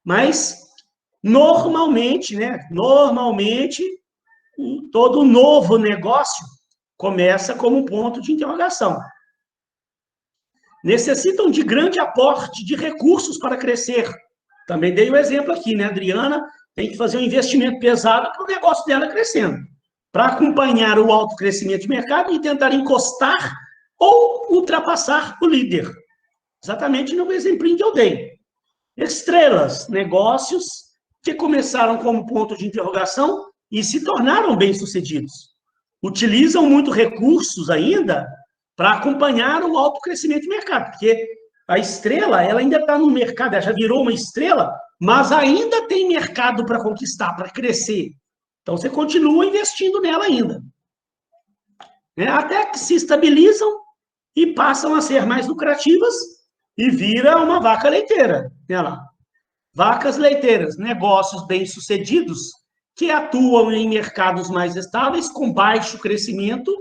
Mas, normalmente, né, todo novo negócio começa como um ponto de interrogação. Necessitam de grande aporte de recursos para crescer. Também dei o exemplo aqui, né? A Adriana tem que fazer um investimento pesado para o negócio dela crescendo, para acompanhar o alto crescimento de mercado e tentar encostar ou ultrapassar o líder. Exatamente no exemplo que eu dei. Estrelas, negócios que começaram como ponto de interrogação e se tornaram bem-sucedidos. Utilizam muito recursos ainda para acompanhar o alto crescimento do mercado, porque a estrela, ela ainda está no mercado, ela já virou uma estrela, mas ainda tem mercado para conquistar, para crescer. Então, você continua investindo nela ainda. Até que se estabilizam e passam a ser mais lucrativas e vira uma vaca leiteira. Olha lá. Vacas leiteiras, negócios bem-sucedidos que atuam em mercados mais estáveis, com baixo crescimento,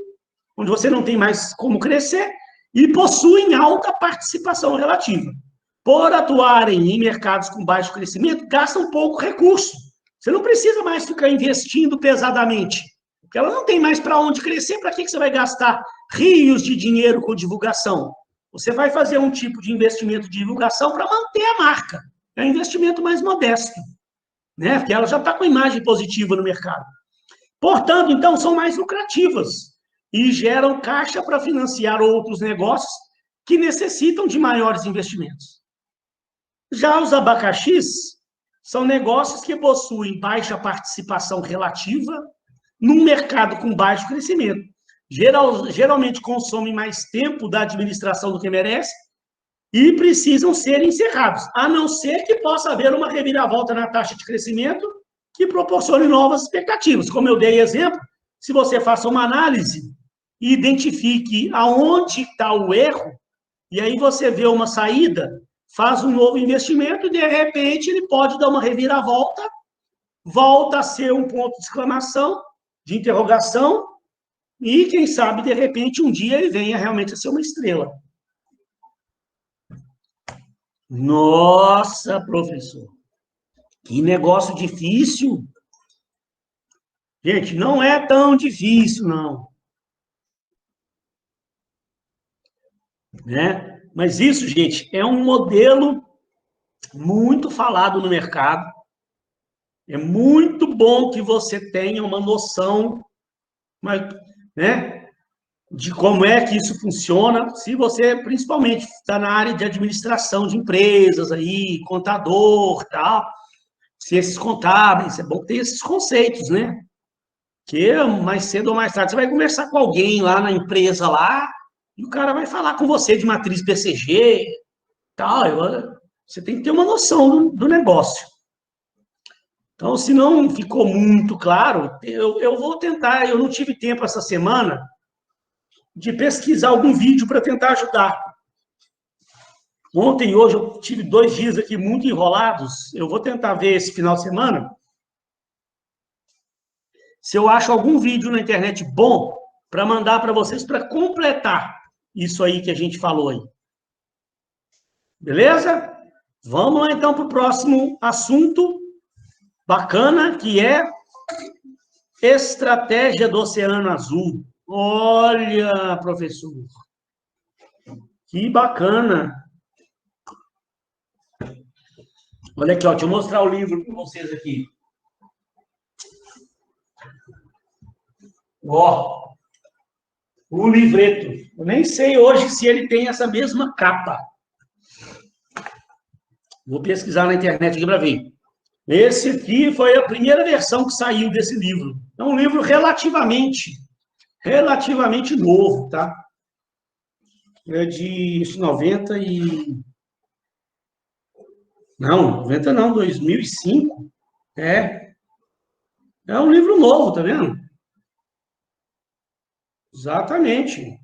onde você não tem mais como crescer, e possuem alta participação relativa. Por atuarem em mercados com baixo crescimento, gastam pouco recurso. Você não precisa mais ficar investindo pesadamente, porque ela não tem mais para onde crescer, para que você vai gastar rios de dinheiro com divulgação? Você vai fazer um tipo de investimento de divulgação para manter a marca. É um investimento mais modesto, né? Porque ela já está com imagem positiva no mercado. Portanto, então, são mais lucrativas e geram caixa para financiar outros negócios que necessitam de maiores investimentos. Já os abacaxis são negócios que possuem baixa participação relativa num mercado com baixo crescimento. Geralmente consomem mais tempo da administração do que merece e precisam ser encerrados, a não ser que possa haver uma reviravolta na taxa de crescimento que proporcione novas expectativas. Como eu dei exemplo, se você faça uma análise e identifique aonde está o erro, e aí você vê uma saída, faz um novo investimento e, de repente, ele pode dar uma reviravolta, volta a ser um ponto de exclamação, de interrogação, e, quem sabe, de repente, um dia ele venha realmente a ser uma estrela. Nossa, professor, que negócio difícil. Gente, não é tão difícil, não. Né? Mas isso, gente, é um modelo muito falado no mercado. É muito bom que você tenha uma noção, né, de como é que isso funciona, se você, principalmente, está na área de administração de empresas, aí, contador, tal, ciências contábeis, é bom ter esses conceitos, né? Que mais cedo ou mais tarde você vai conversar com alguém lá na empresa lá, e o cara vai falar com você de matriz BCG, tal, você tem que ter uma noção do negócio. Então, se não ficou muito claro, eu vou tentar, eu não tive tempo essa semana de pesquisar algum vídeo para tentar ajudar. Ontem e hoje eu tive 2 dias aqui muito enrolados, eu vou tentar ver esse final de semana se eu acho algum vídeo na internet bom para mandar para vocês para completar isso aí que a gente falou aí. Beleza? Vamos lá, então, para o próximo assunto bacana, que é estratégia do Oceano Azul. Olha, professor, que bacana. Olha aqui, ó, deixa eu mostrar o livro para vocês aqui. Ó, o livreto. Eu nem sei hoje se ele tem essa mesma capa. Vou pesquisar na internet aqui para ver. Esse aqui foi a primeira versão que saiu desse livro. É um livro relativamente novo, tá? É de 90 e... Não, 90 não, 2005. É um livro novo, tá vendo? Exatamente.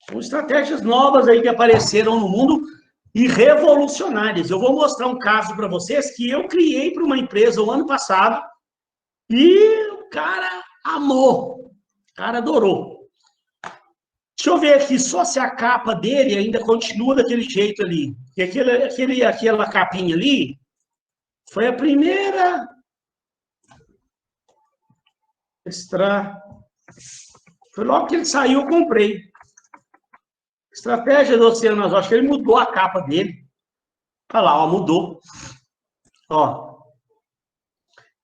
São estratégias novas aí que apareceram no mundo e revolucionárias. Eu vou mostrar um caso para vocês que eu criei para uma empresa o ano passado e o cara amou, o cara adorou. Deixa eu ver aqui só se a capa dele ainda continua daquele jeito ali. E aquela capinha ali foi a primeira Foi logo que ele saiu, eu comprei. Estratégia do Oceano Azul, acho que ele mudou a capa dele. Olha lá, ó, mudou. Ó,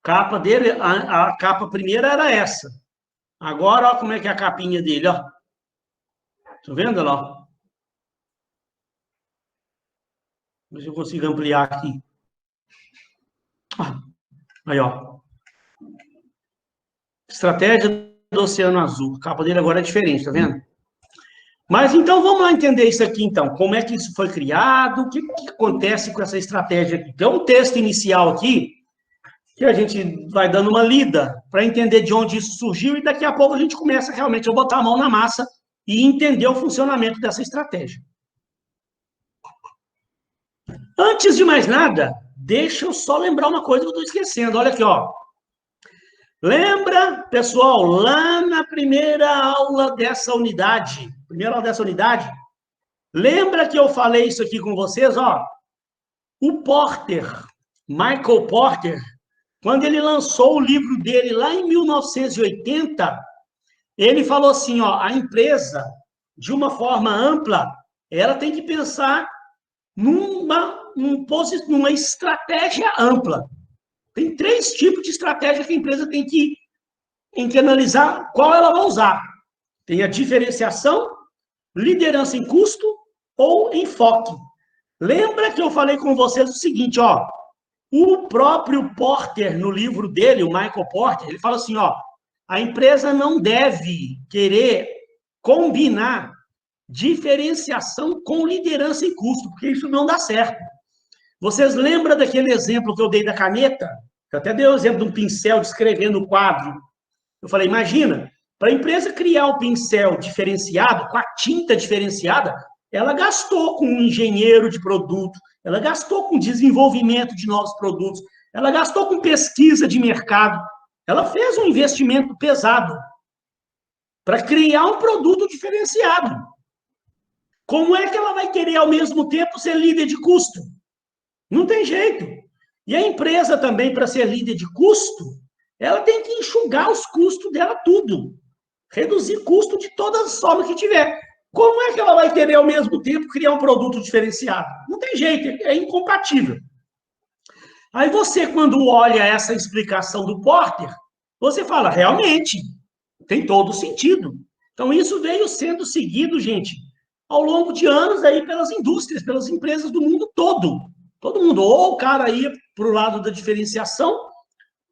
capa dele, a capa primeira era essa. Agora, ó, como é que é a capinha dele, ó. Tá vendo, ó? Ver se eu consigo ampliar aqui. Aí, ó. Estratégia do Oceano Azul. A capa dele agora é diferente, tá vendo? Mas então vamos lá entender isso aqui, então. Como é que isso foi criado? O que acontece com essa estratégia aqui? Tem um texto inicial aqui que a gente vai dando uma lida para entender de onde isso surgiu e daqui a pouco a gente começa realmente a botar a mão na massa e entender o funcionamento dessa estratégia. Antes de mais nada, deixa eu só lembrar uma coisa que eu estou esquecendo. Olha aqui, ó. Lembra, pessoal, lá na primeira aula dessa unidade, lembra que eu falei isso aqui com vocês, ó? O Porter, Michael Porter, quando ele lançou o livro dele lá em 1980, ele falou assim, ó, a empresa, de uma forma ampla, ela tem que pensar numa estratégia ampla. Tem 3 tipos de estratégia que a empresa tem que tem que analisar qual ela vai usar. Tem a diferenciação, liderança em custo ou enfoque. Lembra que eu falei com vocês o seguinte, ó, o próprio Porter, no livro dele, o Michael Porter, ele fala assim, ó, a empresa não deve querer combinar diferenciação com liderança em custo, porque isso não dá certo. Vocês lembram daquele exemplo que eu dei da caneta? Eu até dei o exemplo de um pincel de escrever no quadro. Eu falei, imagina, para a empresa criar o pincel diferenciado, com a tinta diferenciada, ela gastou com um engenheiro de produto, ela gastou com desenvolvimento de novos produtos, ela gastou com pesquisa de mercado, ela fez um investimento pesado para criar um produto diferenciado. Como é que ela vai querer, ao mesmo tempo, ser líder de custo? Não tem jeito. E a empresa também, para ser líder de custo, ela tem que enxugar os custos dela tudo. Reduzir custo de todas as formas que tiver. Como é que ela vai querer, ao mesmo tempo, criar um produto diferenciado? Não tem jeito, é incompatível. Aí você, quando olha essa explicação do Porter, você fala, realmente, tem todo sentido. Então, isso veio sendo seguido, gente, ao longo de anos aí pelas indústrias, pelas empresas do mundo todo. Todo mundo, ou o cara ia para o lado da diferenciação,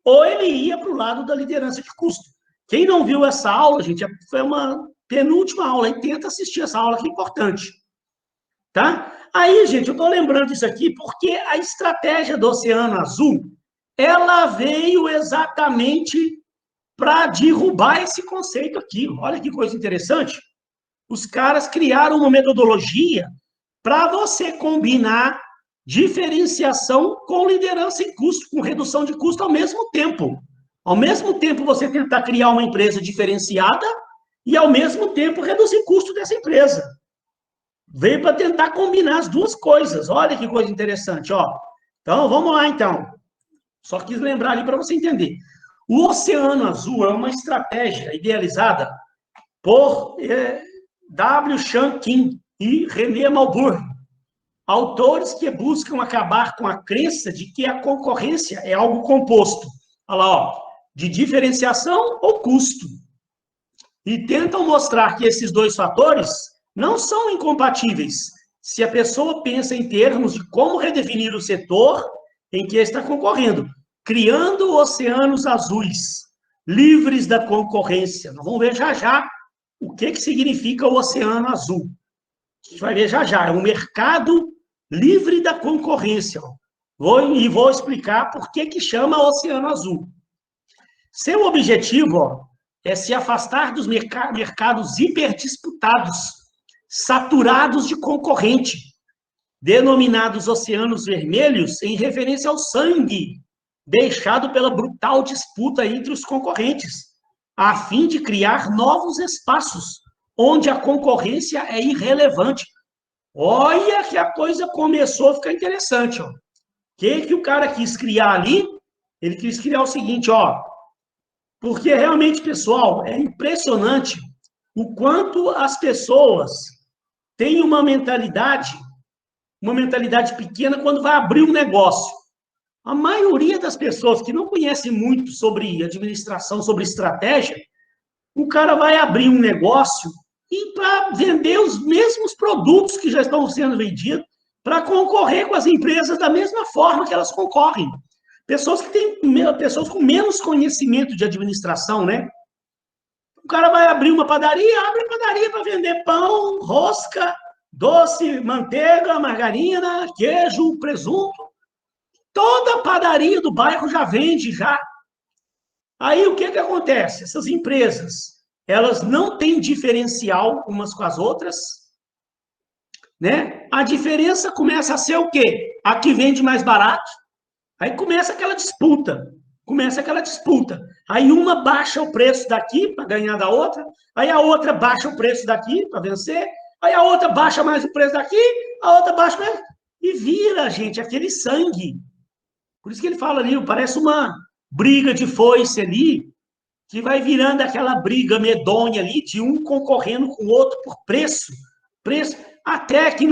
ou ele ia para o lado da liderança de custo. Quem não viu essa aula, gente, foi uma penúltima aula, e tenta assistir essa aula que é importante. Tá? Aí, gente, eu estou lembrando isso aqui porque a estratégia do Oceano Azul, ela veio exatamente para derrubar esse conceito aqui. Olha que coisa interessante. Os caras criaram uma metodologia para você combinar diferenciação com liderança em custo, com redução de custo ao mesmo tempo. Ao mesmo tempo, você tentar criar uma empresa diferenciada e, ao mesmo tempo, reduzir custo dessa empresa. Veio para tentar combinar as duas coisas. Olha que coisa interessante, ó. Então, vamos lá, então. Só quis lembrar ali para você entender. O Oceano Azul é uma estratégia idealizada por W. Chan Kim e René Malbourne, autores que buscam acabar com a crença de que a concorrência é algo composto. Olha lá, ó, de diferenciação ou custo. E tentam mostrar que esses dois fatores não são incompatíveis se a pessoa pensa em termos de como redefinir o setor em que está concorrendo, criando oceanos azuis, livres da concorrência. Nós vamos ver já já o que significa o oceano azul. A gente vai ver já já. É um mercado livre da concorrência. Vou explicar por que chama oceano azul. Seu objetivo, ó, é se afastar dos mercados hiperdisputados, saturados de concorrente, denominados oceanos vermelhos em referência ao sangue deixado pela brutal disputa entre os concorrentes, a fim de criar novos espaços onde a concorrência é irrelevante. Olha que a coisa começou a ficar interessante, ó. O que o cara quis criar ali? Ele quis criar o seguinte, ó, porque realmente, pessoal, é impressionante o quanto as pessoas têm uma mentalidade pequena quando vai abrir um negócio. A maioria das pessoas que não conhecem muito sobre administração, sobre estratégia, o cara vai abrir um negócio e para vender os mesmos produtos que já estão sendo vendidos, para concorrer com as empresas da mesma forma que elas concorrem. Pessoas com menos conhecimento de administração, né? O cara vai abrir uma padaria, abre a padaria para vender pão, rosca, doce, manteiga, margarina, queijo, presunto. Toda a padaria do bairro já vende, já. Aí, o que acontece? Essas empresas, elas não têm diferencial umas com as outras, né? A diferença começa a ser o quê? A que vende mais barato. Aí começa aquela disputa. Aí uma baixa o preço daqui para ganhar da outra, aí a outra baixa o preço daqui para vencer, aí a outra baixa mais o preço daqui, a outra baixa mais... E vira, gente, aquele sangue. Por isso que ele fala ali, parece uma briga de foice ali, que vai virando aquela briga medonha ali, de um concorrendo com o outro por preço, até que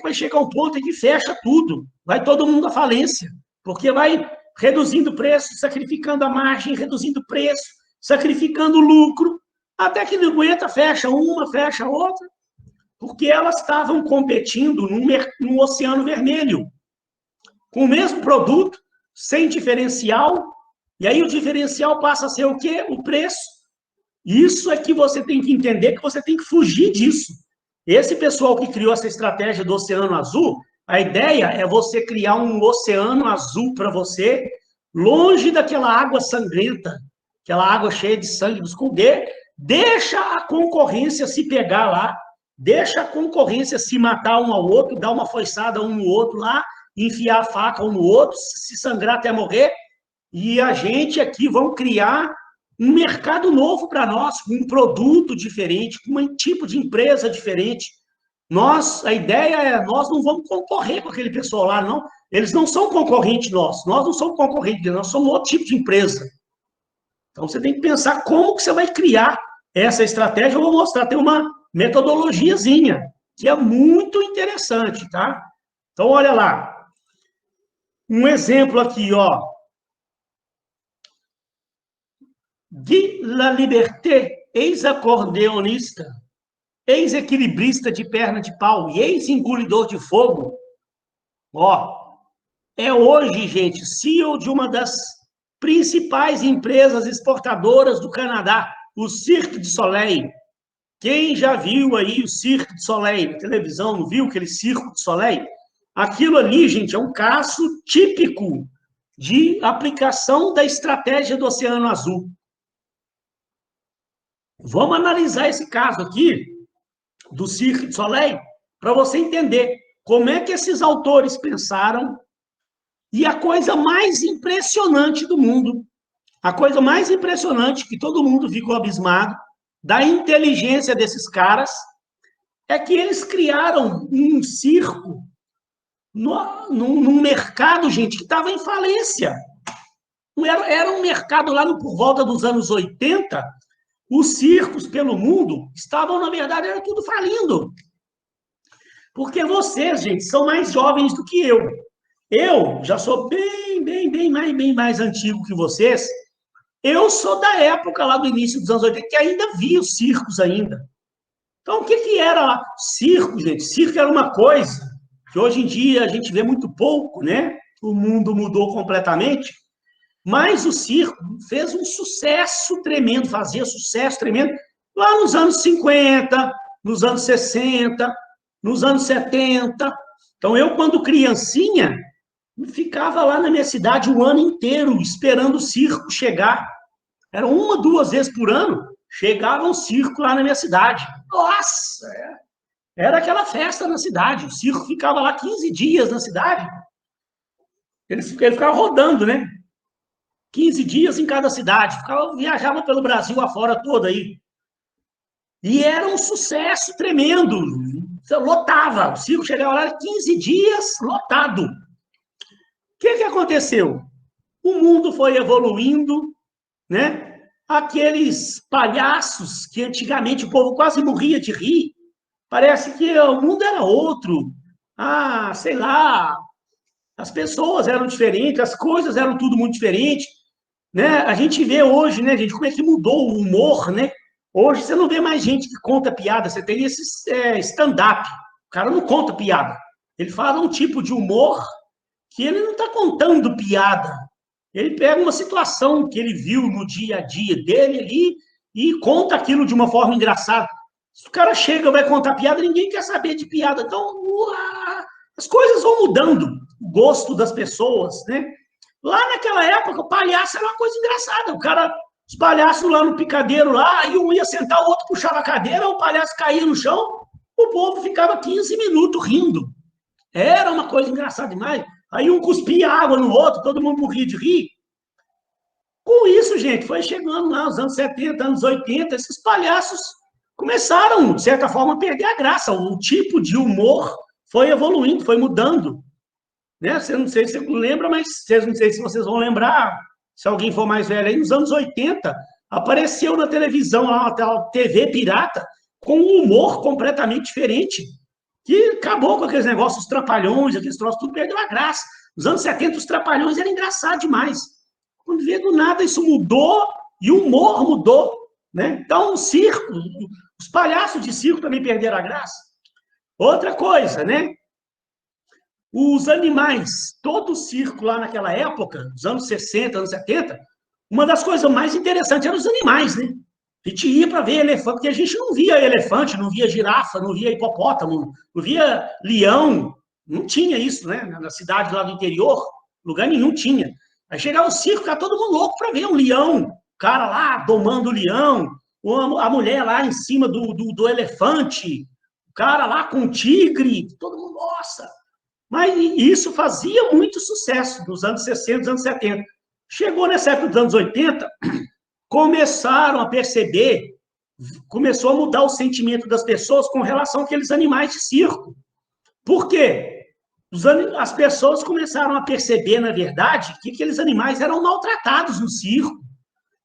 vai chegar um ponto em que fecha tudo, vai todo mundo à falência, porque vai reduzindo o preço, sacrificando a margem, reduzindo o preço, sacrificando lucro, até que não aguenta, fecha uma, fecha outra, porque elas estavam competindo num oceano vermelho, com o mesmo produto, sem diferencial, e aí o diferencial passa a ser o quê? O preço. Isso é que você tem que entender, que você tem que fugir disso. Esse pessoal que criou essa estratégia do Oceano Azul, a ideia é você criar um oceano azul para você, longe daquela água sangrenta, aquela água cheia de sangue dos esconder, deixa a concorrência se pegar lá, deixa a concorrência se matar um ao outro, dar uma foiçada um no outro lá, enfiar a faca um no outro, se sangrar até morrer, e a gente aqui vamos criar um mercado novo para nós, com um produto diferente, com um tipo de empresa diferente. A ideia é, nós não vamos concorrer com aquele pessoal lá, não. Eles não são concorrentes nossos, nós não somos concorrentes, nós somos outro tipo de empresa. Então, você tem que pensar como que você vai criar essa estratégia. Eu vou mostrar, tem uma metodologiazinha, que é muito interessante, tá? Então, olha lá. Um exemplo aqui, ó. Guy Laliberté, ex-acordeonista, ex-equilibrista de perna de pau e ex-engolidor de fogo, ó, é hoje, gente, CEO de uma das principais empresas exportadoras do Canadá, o Cirque du Soleil. Quem já viu aí o Cirque du Soleil na televisão, não viu aquele Cirque du Soleil? Aquilo ali, gente, é um caso típico de aplicação da estratégia do Oceano Azul. Vamos analisar esse caso aqui, do Cirque du Soleil, para você entender como é que esses autores pensaram. E a coisa mais impressionante do mundo, a coisa mais impressionante, que todo mundo ficou abismado, da inteligência desses caras, é que eles criaram um circo num mercado, gente, que estava em falência. Era um mercado lá por volta dos anos 80, os circos pelo mundo estavam, na verdade, era tudo falindo. Porque vocês, gente, são mais jovens do que eu. Eu já sou bem mais antigo que vocês. Eu sou da época lá do início dos anos 80, que ainda via os circos ainda. Então, o que era lá? Circo, gente? Circo era uma coisa que hoje em dia a gente vê muito pouco, né? O mundo mudou completamente. Mas o circo fez um sucesso tremendo, fazia sucesso tremendo lá nos anos 50, nos anos 60, nos anos 70. Então, eu, quando criancinha, ficava lá na minha cidade o ano inteiro, esperando o circo chegar. Era uma, duas vezes por ano, chegava um circo lá na minha cidade. Nossa! Era aquela festa na cidade. O circo ficava lá 15 dias na cidade. Ele ficava rodando, né? 15 dias em cada cidade. Viajava pelo Brasil afora todo aí. E era um sucesso tremendo. Lotava. O circo chegava lá 15 dias lotado. O que aconteceu? O mundo foi evoluindo, né? Aqueles palhaços que antigamente o povo quase morria de rir. Parece que o mundo era outro. Sei lá, as pessoas eram diferentes, as coisas eram tudo muito diferente, né? A gente vê hoje, né, gente, como é que mudou o humor, né? Hoje você não vê mais gente que conta piada, você tem esse stand-up. O cara não conta piada. Ele fala um tipo de humor que ele não está contando piada. Ele pega uma situação que ele viu no dia a dia dele ali e conta aquilo de uma forma engraçada. Se o cara chega e vai contar piada, ninguém quer saber de piada. Então, as coisas vão mudando, o gosto das pessoas, né? Lá naquela época, o palhaço era uma coisa engraçada. Os palhaços lá no picadeiro, lá, e um ia sentar, o outro puxava a cadeira, o palhaço caía no chão, o povo ficava 15 minutos rindo. Era uma coisa engraçada demais. Aí um cuspia água no outro, todo mundo morria de rir. Com isso, gente, foi chegando lá os anos 70, anos 80, esses palhaços começaram, de certa forma, a perder a graça. O tipo de humor foi evoluindo, foi mudando. Né? Não sei se você lembra, mas não sei se vocês vão lembrar, se alguém for mais velho aí, nos anos 80, apareceu na televisão, uma TV pirata, com um humor completamente diferente, que acabou com aqueles negócios, os trapalhões, aqueles troços, tudo perdeu a graça. Nos anos 70, os trapalhões eram engraçados demais. Quando vê do nada, isso mudou e o humor mudou, né? Então, o circo, os palhaços de circo também perderam a graça. Outra coisa, né? Os animais, todo o circo lá naquela época, nos anos 60, anos 70, uma das coisas mais interessantes eram os animais, né? A gente ia para ver elefante, porque a gente não via elefante, não via girafa, não via hipopótamo, não via leão, não tinha isso, né? Na cidade lá do interior, lugar nenhum tinha. Aí chegava o circo, ficava todo mundo louco para ver um leão, o cara lá domando o leão, a mulher lá em cima do elefante, o cara lá com o tigre, todo mundo, nossa. Mas isso fazia muito sucesso nos anos 60, nos anos 70. Chegou nessa época dos anos 80, começaram a perceber, começou a mudar o sentimento das pessoas com relação àqueles animais de circo. Por quê? As pessoas começaram a perceber, na verdade, que aqueles animais eram maltratados no circo,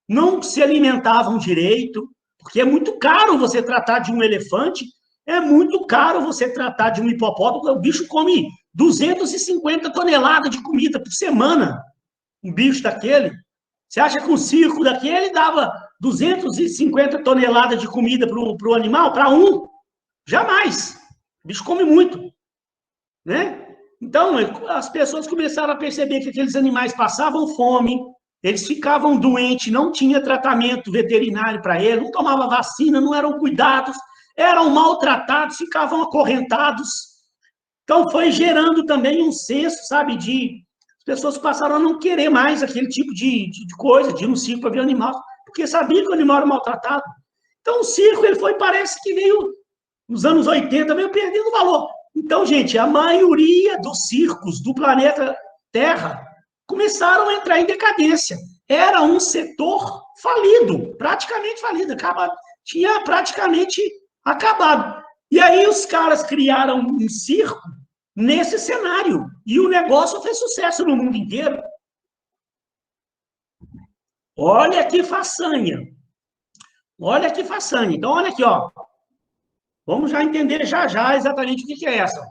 não se alimentavam direito, porque é muito caro você tratar de um elefante, é muito caro você tratar de um hipopótamo, o bicho come 250 toneladas de comida por semana, um bicho daquele. Você acha que um circo daquele dava 250 toneladas de comida para o animal? Para um? Jamais. O bicho come muito, né? Então, as pessoas começaram a perceber que aqueles animais passavam fome, eles ficavam doentes, não tinha tratamento veterinário para eles, não tomava vacina, não eram cuidados, eram maltratados, ficavam acorrentados. Então, foi gerando também um senso, sabe, de... As pessoas passaram a não querer mais aquele tipo de coisa, de ir no circo para ver animal, porque sabia que o animal era maltratado. Então, o circo, ele foi, parece que veio, nos anos 80, veio perdendo valor. Então, gente, a maioria dos circos do planeta Terra começaram a entrar em decadência. Era um setor falido, praticamente falido, tinha praticamente acabado. E aí os caras criaram um circo nesse cenário. E o negócio fez sucesso no mundo inteiro. Olha que façanha. Olha que façanha. Então, olha aqui, ó. Vamos já entender já exatamente o que é essa.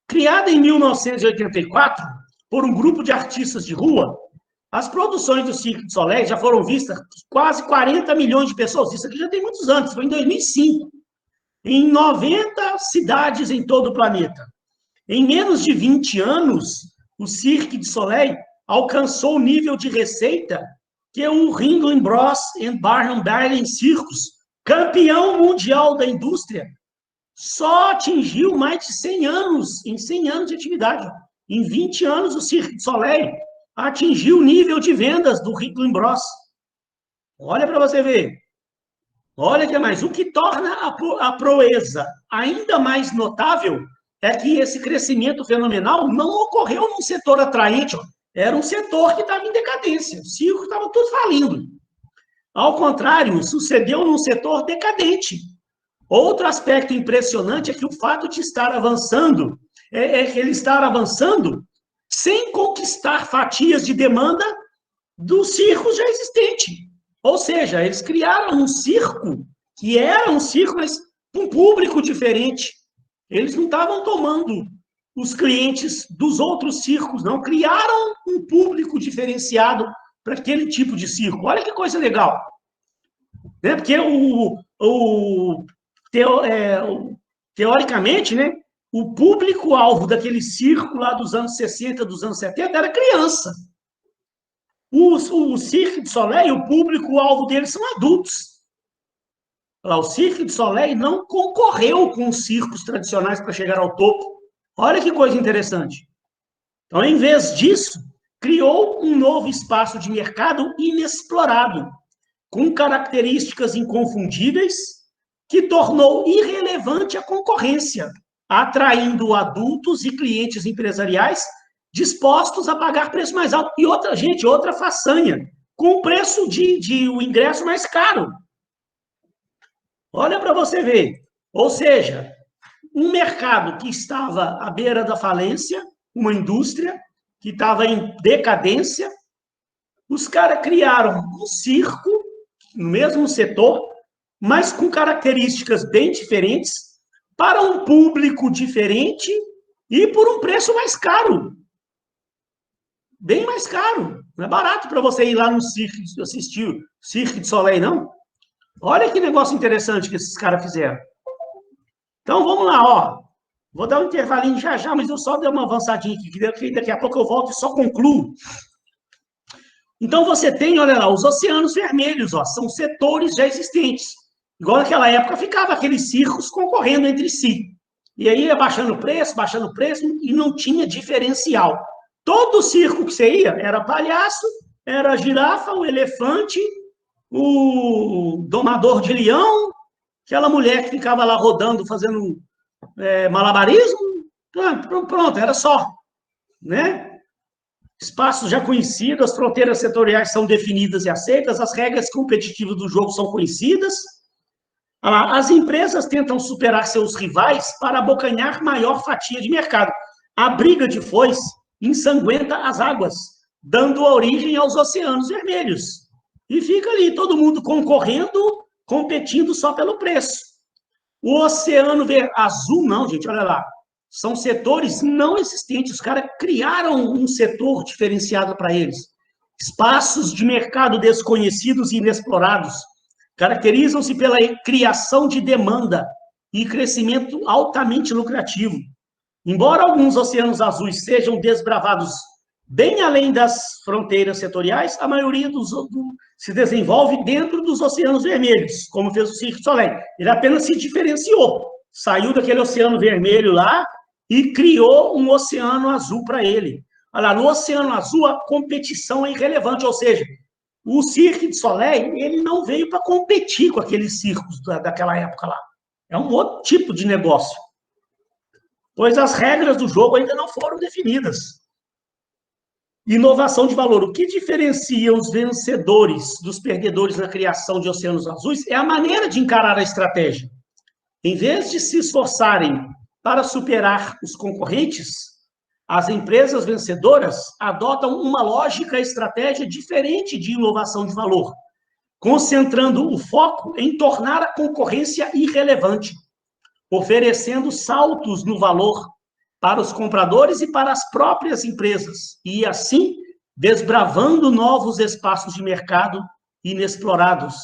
Criada em 1984 por um grupo de artistas de rua, as produções do Cirque du Soleil já foram vistas por quase 40 milhões de pessoas. Isso aqui já tem muitos anos, foi em 2005. Em 90 cidades em todo o planeta. Em menos de 20 anos, o Cirque du Soleil alcançou o nível de receita que o Ringling Bros and Barnum Bailey Circus, campeão mundial da indústria, só atingiu mais de 100 anos, em 100 anos de atividade. Em 20 anos, o Cirque du Soleil atingiu o nível de vendas do Ringling Bros. Olha para você ver. Olha que mais. O que torna a proeza ainda mais notável é que esse crescimento fenomenal não ocorreu num setor atraente, era um setor que estava em decadência, o circo estava tudo falindo. Ao contrário, sucedeu num setor decadente. Outro aspecto impressionante é que o fato de estar avançando, é que ele estar avançando sem conquistar fatias de demanda do circo já existente. Ou seja, eles criaram um circo que era um circo, mas com um público diferente. Eles não estavam tomando os clientes dos outros circos, não. Criaram um público diferenciado para aquele tipo de circo. Olha que coisa legal. Né? Porque teoricamente, né, o público-alvo daquele circo lá dos anos 60, dos anos 70, era criança. O Cirque du Soleil, o público-alvo deles são adultos. O Cirque du Soleil não concorreu com os circos tradicionais para chegar ao topo. Olha que coisa interessante. Então, em vez disso, criou um novo espaço de mercado inexplorado, com características inconfundíveis, que tornou irrelevante a concorrência, atraindo adultos e clientes empresariais dispostos a pagar preço mais alto. E outra façanha, com o preço de o ingresso mais caro. Olha para você ver. Ou seja, um mercado que estava à beira da falência, uma indústria que estava em decadência, os caras criaram um circo, no mesmo setor, mas com características bem diferentes, para um público diferente e por um preço mais caro. bem mais caro. Não é barato para você ir lá no circo assistir o Cirque du Soleil, não. Olha que negócio interessante que esses caras fizeram. Então, vamos lá, ó. Vou dar um intervalinho já já, mas eu só dei uma avançadinha aqui, que daqui a pouco eu volto e só concluo. Então, você tem, olha lá, os oceanos vermelhos, ó, são setores já existentes. Igual naquela época ficava aqueles circos concorrendo entre si. E aí ia baixando o preço, e não tinha diferencial. Todo circo que você ia era palhaço, era a girafa, o elefante, o domador de leão, aquela mulher que ficava lá rodando, fazendo malabarismo. Pronto, era só, né? Espaços já conhecidos, as fronteiras setoriais são definidas e aceitas, as regras competitivas do jogo são conhecidas. As empresas tentam superar seus rivais para abocanhar maior fatia de mercado. A briga de foice ensanguenta as águas, dando origem aos oceanos vermelhos. E fica ali todo mundo concorrendo, competindo só pelo preço. O oceano azul, não, gente, olha lá. São setores não existentes. Os caras criaram um setor diferenciado para eles. Espaços de mercado desconhecidos e inexplorados. Caracterizam-se pela criação de demanda e crescimento altamente lucrativo. Embora alguns oceanos azuis sejam desbravados bem além das fronteiras setoriais, a maioria se desenvolve dentro dos oceanos vermelhos, como fez o Cirque du Soleil. Ele apenas se diferenciou, saiu daquele oceano vermelho lá e criou um oceano azul para ele. Olha lá, no oceano azul a competição é irrelevante, ou seja, o Cirque du Soleil, ele não veio para competir com aqueles circos daquela época lá. É um outro tipo de negócio. Pois as regras do jogo ainda não foram definidas. Inovação de valor. O que diferencia os vencedores dos perdedores na criação de oceanos azuis é a maneira de encarar a estratégia. Em vez de se esforçarem para superar os concorrentes, as empresas vencedoras adotam uma lógica e estratégia diferente de inovação de valor, concentrando o foco em tornar a concorrência irrelevante, oferecendo saltos no valor para os compradores e para as próprias empresas, e assim desbravando novos espaços de mercado inexplorados.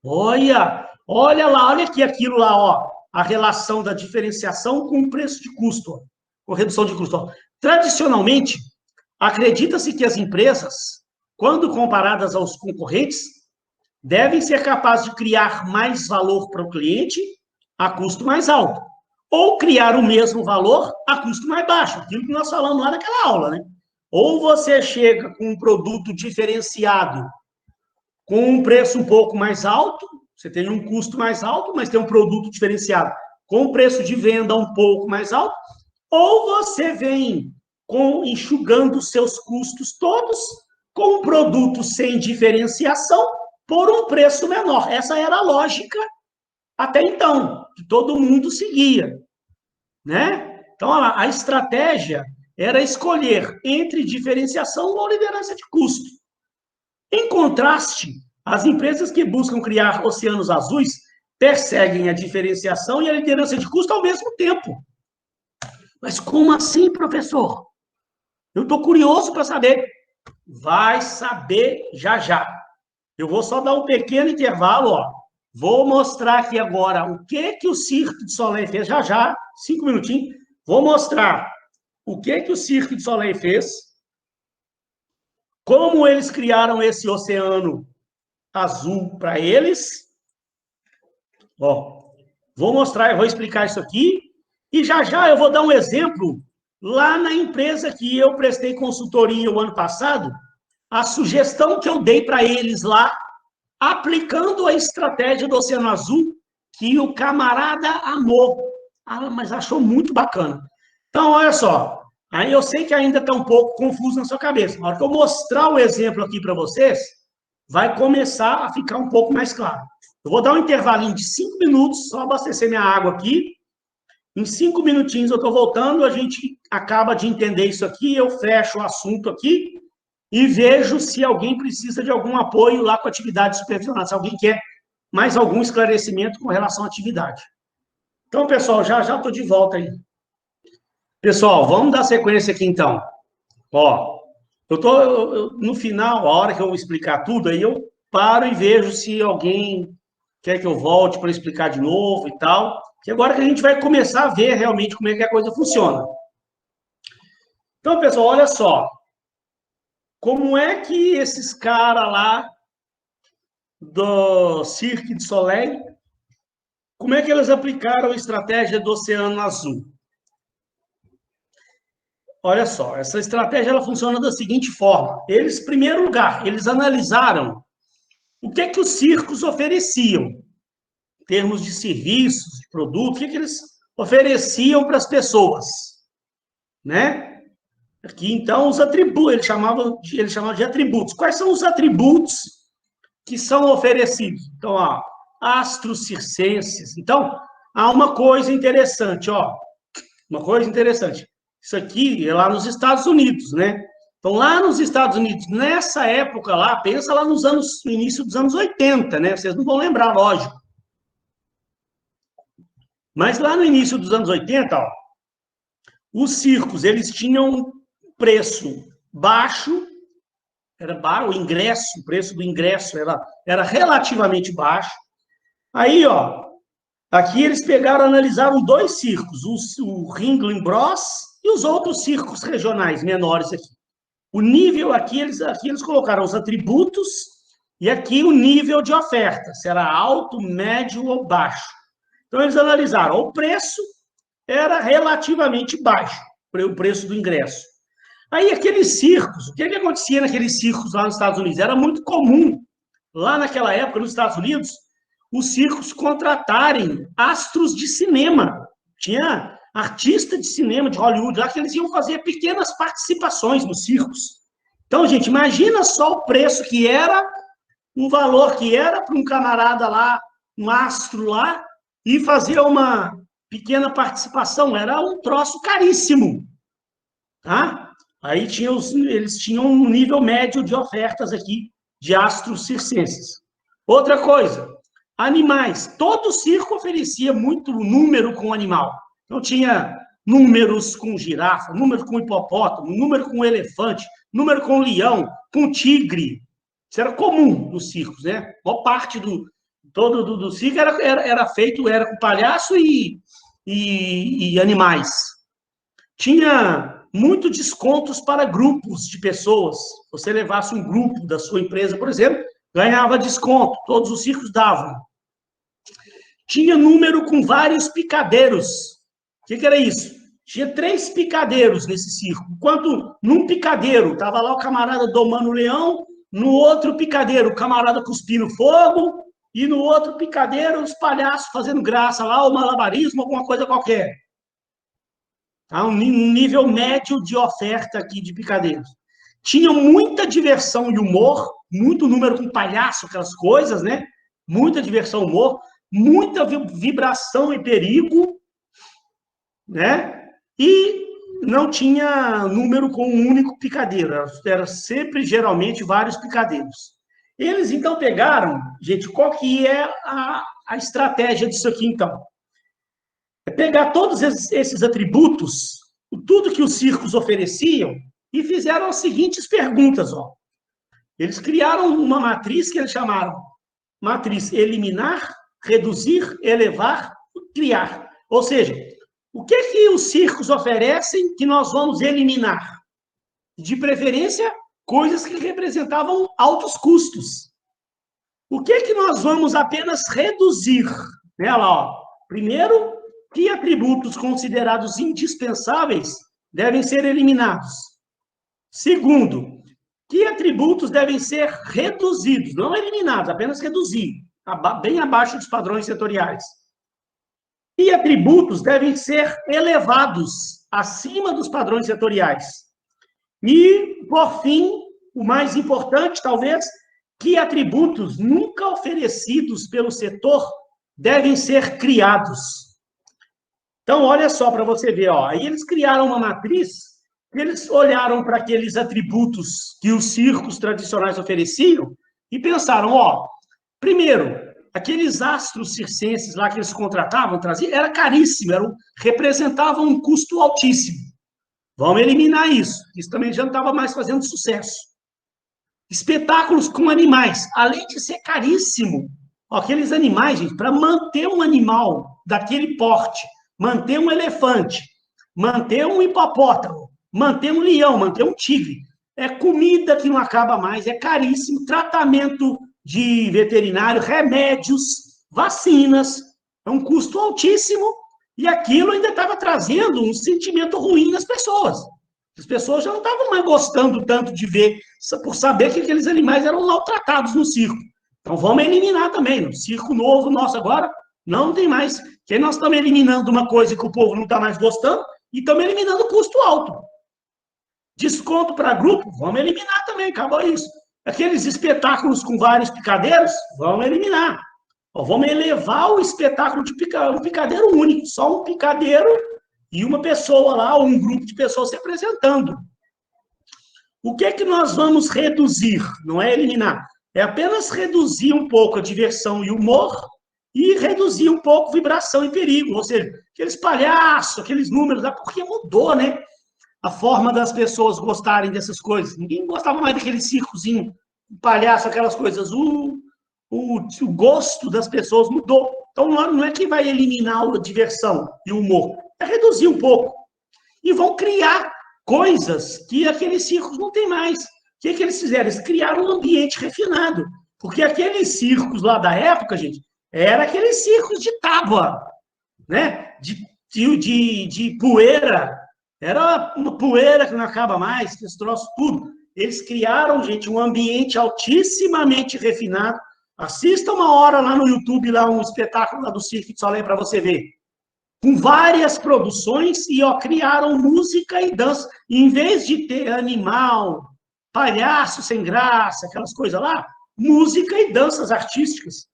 Olha lá, olha aqui aquilo lá, ó, a relação da diferenciação com o preço de custo, com redução de custo. Ó. Tradicionalmente, acredita-se que as empresas, quando comparadas aos concorrentes, devem ser capazes de criar mais valor para o cliente a custo mais alto, ou criar o mesmo valor a custo mais baixo, aquilo que nós falamos lá naquela aula, né? Ou você chega com um produto diferenciado, com um preço um pouco mais alto, você tem um custo mais alto, mas tem um produto diferenciado com um preço de venda um pouco mais alto, ou você vem enxugando seus custos todos com um produto sem diferenciação por um preço menor. Essa era a lógica até então, que todo mundo seguia, né? Então, a estratégia era escolher entre diferenciação ou liderança de custo. Em contraste, as empresas que buscam criar oceanos azuis perseguem a diferenciação e a liderança de custo ao mesmo tempo. Mas como assim, professor? Eu estou curioso para saber. Vai saber já já. Eu vou só dar um pequeno intervalo, ó. Vou mostrar aqui agora o que o Cirque du Soleil fez já já, 5 minutinhos. Vou mostrar o que o Cirque du Soleil fez, como eles criaram esse oceano azul para eles. Ó, vou mostrar, eu vou explicar isso aqui. E já já eu vou dar um exemplo lá na empresa que eu prestei consultoria o ano passado, a sugestão que eu dei para eles lá, aplicando a estratégia do Oceano Azul, que o camarada amou. Mas achou muito bacana. Então, olha só. Aí eu sei que ainda está um pouco confuso na sua cabeça. Na hora que eu mostrar o exemplo aqui para vocês, vai começar a ficar um pouco mais claro. Eu vou dar um intervalinho de 5 minutos, só abastecer minha água aqui. Em 5 minutinhos eu estou voltando, a gente acaba de entender isso aqui, eu fecho o assunto aqui e vejo se alguém precisa de algum apoio lá com a atividade supervisionada, se alguém quer mais algum esclarecimento com relação à atividade. Então, pessoal, já estou de volta aí. Pessoal, vamos dar sequência aqui, então. Ó, No final, a hora que eu vou explicar tudo, aí eu paro e vejo se alguém quer que eu volte para explicar de novo e tal. Que agora que a gente vai começar a ver realmente como é que a coisa funciona. Então, pessoal, olha só. Como é que esses caras lá do Cirque du Soleil, como é que eles aplicaram a estratégia do Oceano Azul? Olha só, essa estratégia ela funciona da seguinte forma. Eles, em primeiro lugar, eles analisaram o que é que os circos ofereciam, em termos de serviços, de produtos, o que é que eles ofereciam para as pessoas, né? Aqui, então, os atributos, eles chamavam de atributos. Quais são os atributos que são oferecidos? Então, ó, astros circenses. Então, há uma coisa interessante, ó. Uma coisa interessante. Isso aqui é lá nos Estados Unidos, né? Então, lá nos Estados Unidos, nessa época lá, pensa lá no início dos anos 80, né? Vocês não vão lembrar, lógico. Mas lá no início dos anos 80, ó, os circos, eles tinham preço baixo, o ingresso, o preço do ingresso era relativamente baixo. Aí, ó, aqui eles pegaram, analisaram dois circos, o Ringling Bros e os outros circos regionais menores aqui. O nível aqui eles colocaram os atributos e aqui o nível de oferta, se era alto, médio ou baixo. Então eles analisaram, o preço era relativamente baixo, o preço do ingresso. Aí aqueles circos, o que acontecia naqueles circos lá nos Estados Unidos? Era muito comum, lá naquela época, nos Estados Unidos, os circos contratarem astros de cinema. Tinha artista de cinema de Hollywood lá que eles iam fazer pequenas participações nos circos. Então, gente, imagina só o preço que era, o valor que era para um camarada lá, um astro lá, e fazer uma pequena participação. Era um troço caríssimo, tá? Aí eles tinham um nível médio de ofertas aqui de astros circenses. Outra coisa, animais. Todo circo oferecia muito número com animal. Então, tinha números com girafa, número com hipopótamo, número com elefante, número com leão, com tigre. Isso era comum nos circos, né? A maior parte do circo era feito com palhaço e animais. Tinha muito descontos para grupos de pessoas. Se você levasse um grupo da sua empresa, por exemplo, ganhava desconto. Todos os circos davam. Tinha número com vários picadeiros. O que era isso? Tinha 3 picadeiros nesse circo. Enquanto num picadeiro estava lá o camarada domando o leão, no outro picadeiro o camarada cuspindo fogo, e no outro picadeiro os palhaços fazendo graça lá, ou malabarismo, alguma coisa qualquer. Tá? Um nível médio de oferta aqui de picadeiros. Tinha muita diversão e humor, muito número com palhaço, aquelas coisas, né? Muita diversão e humor, muita vibração e perigo, né? E não tinha número com um único picadeiro, era sempre, geralmente, vários picadeiros. Eles, então, pegaram, gente, qual que é a estratégia disso aqui, então? É pegar todos esses atributos, tudo que os circos ofereciam, e fizeram as seguintes perguntas, ó. Eles criaram uma matriz que eles chamaram matriz eliminar, reduzir, elevar, criar. Ou seja, o que os circos oferecem que nós vamos eliminar? De preferência, coisas que representavam altos custos. O que nós vamos apenas reduzir? Né, lá, ó. Primeiro, que atributos considerados indispensáveis devem ser eliminados? Segundo, que atributos devem ser reduzidos? Não eliminados, apenas reduzir, bem abaixo dos padrões setoriais. Que atributos devem ser elevados, acima dos padrões setoriais? E, por fim, o mais importante, talvez, que atributos nunca oferecidos pelo setor devem ser criados? Então, olha só para você ver, ó. Aí eles criaram uma matriz, eles olharam para aqueles atributos que os circos tradicionais ofereciam e pensaram, ó, primeiro, aqueles astros circenses lá que eles contratavam, traziam, era caríssimo, representavam um custo altíssimo. Vamos eliminar isso. Isso também já não estava mais fazendo sucesso. Espetáculos com animais, além de ser caríssimo, aqueles animais, gente, para manter um animal daquele porte, manter um elefante, manter um hipopótamo, manter um leão, manter um tigre, é comida que não acaba mais, é caríssimo, tratamento de veterinário, remédios, vacinas, é um custo altíssimo, e aquilo ainda estava trazendo um sentimento ruim nas pessoas. As pessoas já não estavam mais gostando tanto de ver, por saber que aqueles animais eram maltratados no circo. Então vamos eliminar também. No circo novo nosso agora, não tem mais. Porque nós estamos eliminando uma coisa que o povo não está mais gostando e estamos eliminando custo alto. Desconto para grupo, vamos eliminar também, acabou isso. Aqueles espetáculos com vários picadeiros, vamos eliminar. Vamos elevar o espetáculo de um picadeiro único, só um picadeiro e uma pessoa lá, ou um grupo de pessoas se apresentando. O que é que nós vamos reduzir? Não é eliminar. É apenas reduzir um pouco a diversão e o humor e reduzir um pouco vibração e perigo. Ou seja, aqueles palhaços, aqueles números lá, porque mudou, né? A forma das pessoas gostarem dessas coisas. Ninguém gostava mais daquele circozinho, palhaço, aquelas coisas. O gosto das pessoas mudou. Então, não é que vai eliminar a diversão e o humor, é reduzir um pouco. E vão criar coisas que aqueles circos não têm mais. O que eles fizeram? Eles criaram um ambiente refinado. Porque aqueles circos lá da época, gente, eram aqueles circos de tábua, né? De poeira. Era uma poeira que não acaba mais, que eles troçam tudo. Eles criaram, gente, um ambiente altissimamente refinado. Assista uma hora lá no YouTube, lá um espetáculo lá do Cirque du Soleil para você ver. Com várias produções e criaram música e dança. E, em vez de ter animal, palhaço sem graça, aquelas coisas lá, música e danças artísticas.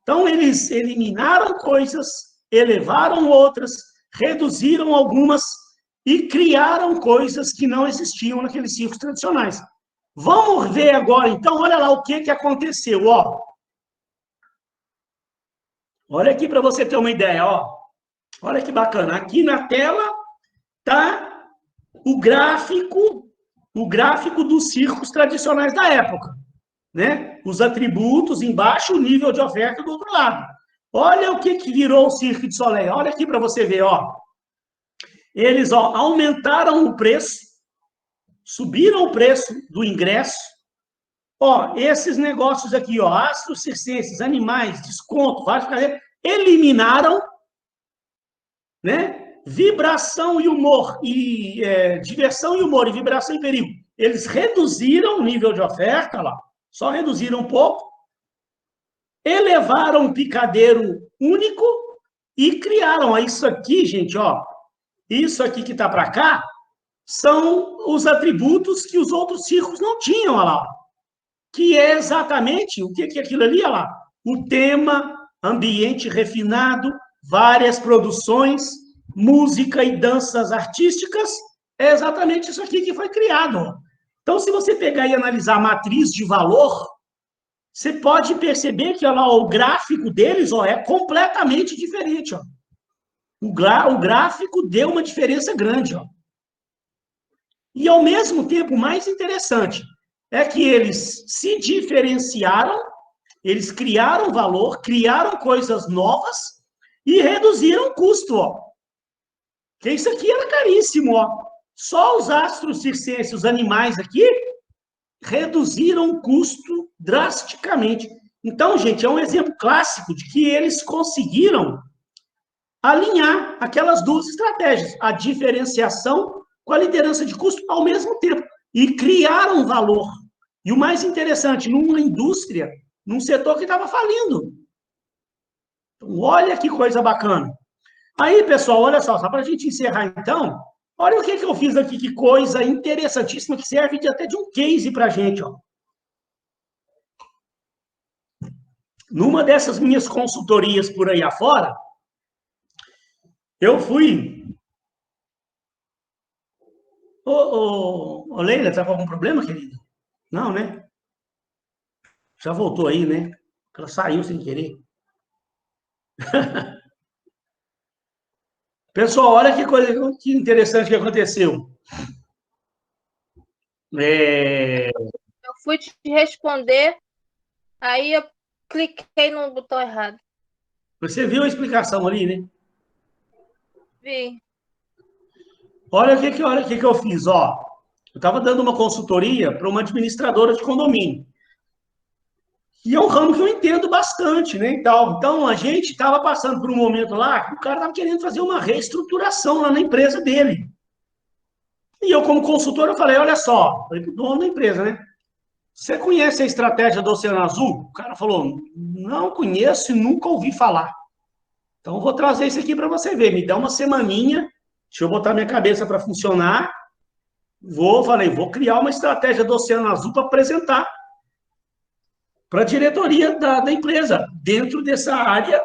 Então, eles eliminaram coisas, elevaram outras, reduziram algumas e criaram coisas que não existiam naqueles circos tradicionais. Vamos ver agora, então, olha lá o que aconteceu. Olha aqui para você ter uma ideia. Olha que bacana. Aqui na tela está o gráfico dos circos tradicionais da época, né? Os atributos embaixo, o nível de oferta do outro lado. Olha o que virou o Cirque du Soleil. Olha aqui para você ver, Eles, aumentaram o preço, subiram o preço do ingresso. Esses negócios aqui, astros circenses, animais, desconto, vários cadeiras, eliminaram, né? Vibração e humor, diversão e humor, e vibração e perigo. Eles reduziram o nível de oferta lá, só reduziram um pouco, elevaram um picadeiro único e criaram isso aqui, gente, isso aqui que está para cá, são os atributos que os outros circos não tinham, olha lá, que é exatamente o que é aquilo ali, olha lá, o tema, ambiente refinado, várias produções, música e danças artísticas, é exatamente isso aqui que foi criado. Então, se você pegar e analisar a matriz de valor, você pode perceber que o gráfico deles é completamente diferente. O gráfico deu uma diferença grande. E, ao mesmo tempo, o mais interessante é que eles se diferenciaram, eles criaram valor, criaram coisas novas e reduziram o custo. Porque isso aqui era caríssimo. Só os astros circenses, os animais aqui, reduziram o custo drasticamente. Então, gente, é um exemplo clássico de que eles conseguiram alinhar aquelas duas estratégias, a diferenciação com a liderança de custo ao mesmo tempo, e criaram valor. E o mais interessante, numa indústria, num setor que estava falindo. Então, olha que coisa bacana. Aí, pessoal, olha só para a gente encerrar, então, olha o que eu fiz aqui, que coisa interessantíssima, que serve até de um case para a gente. Numa dessas minhas consultorias por aí afora, eu fui... Ô, Leila, tá com algum problema, querida? Não, né? Já voltou aí, né? Ela saiu sem querer. Pessoal, olha que coisa que interessante que aconteceu. É... Eu fui te responder, aí eu cliquei no botão errado. Você viu a explicação ali, né? Vi. Olha o que eu fiz, ó. Eu estava dando uma consultoria para uma administradora de condomínio. E é um ramo que eu entendo bastante, né? Então a gente estava passando por um momento lá que o cara estava querendo fazer uma reestruturação lá na empresa dele. E eu, como consultor, eu falei, olha só, falei para o dono da empresa, né? Você conhece a estratégia do Oceano Azul? O cara falou, não conheço e nunca ouvi falar. Então, eu vou trazer isso aqui para você ver. Me dá uma semaninha, deixa eu botar minha cabeça para funcionar. Vou criar uma estratégia do Oceano Azul para apresentar para a diretoria da empresa, dentro dessa área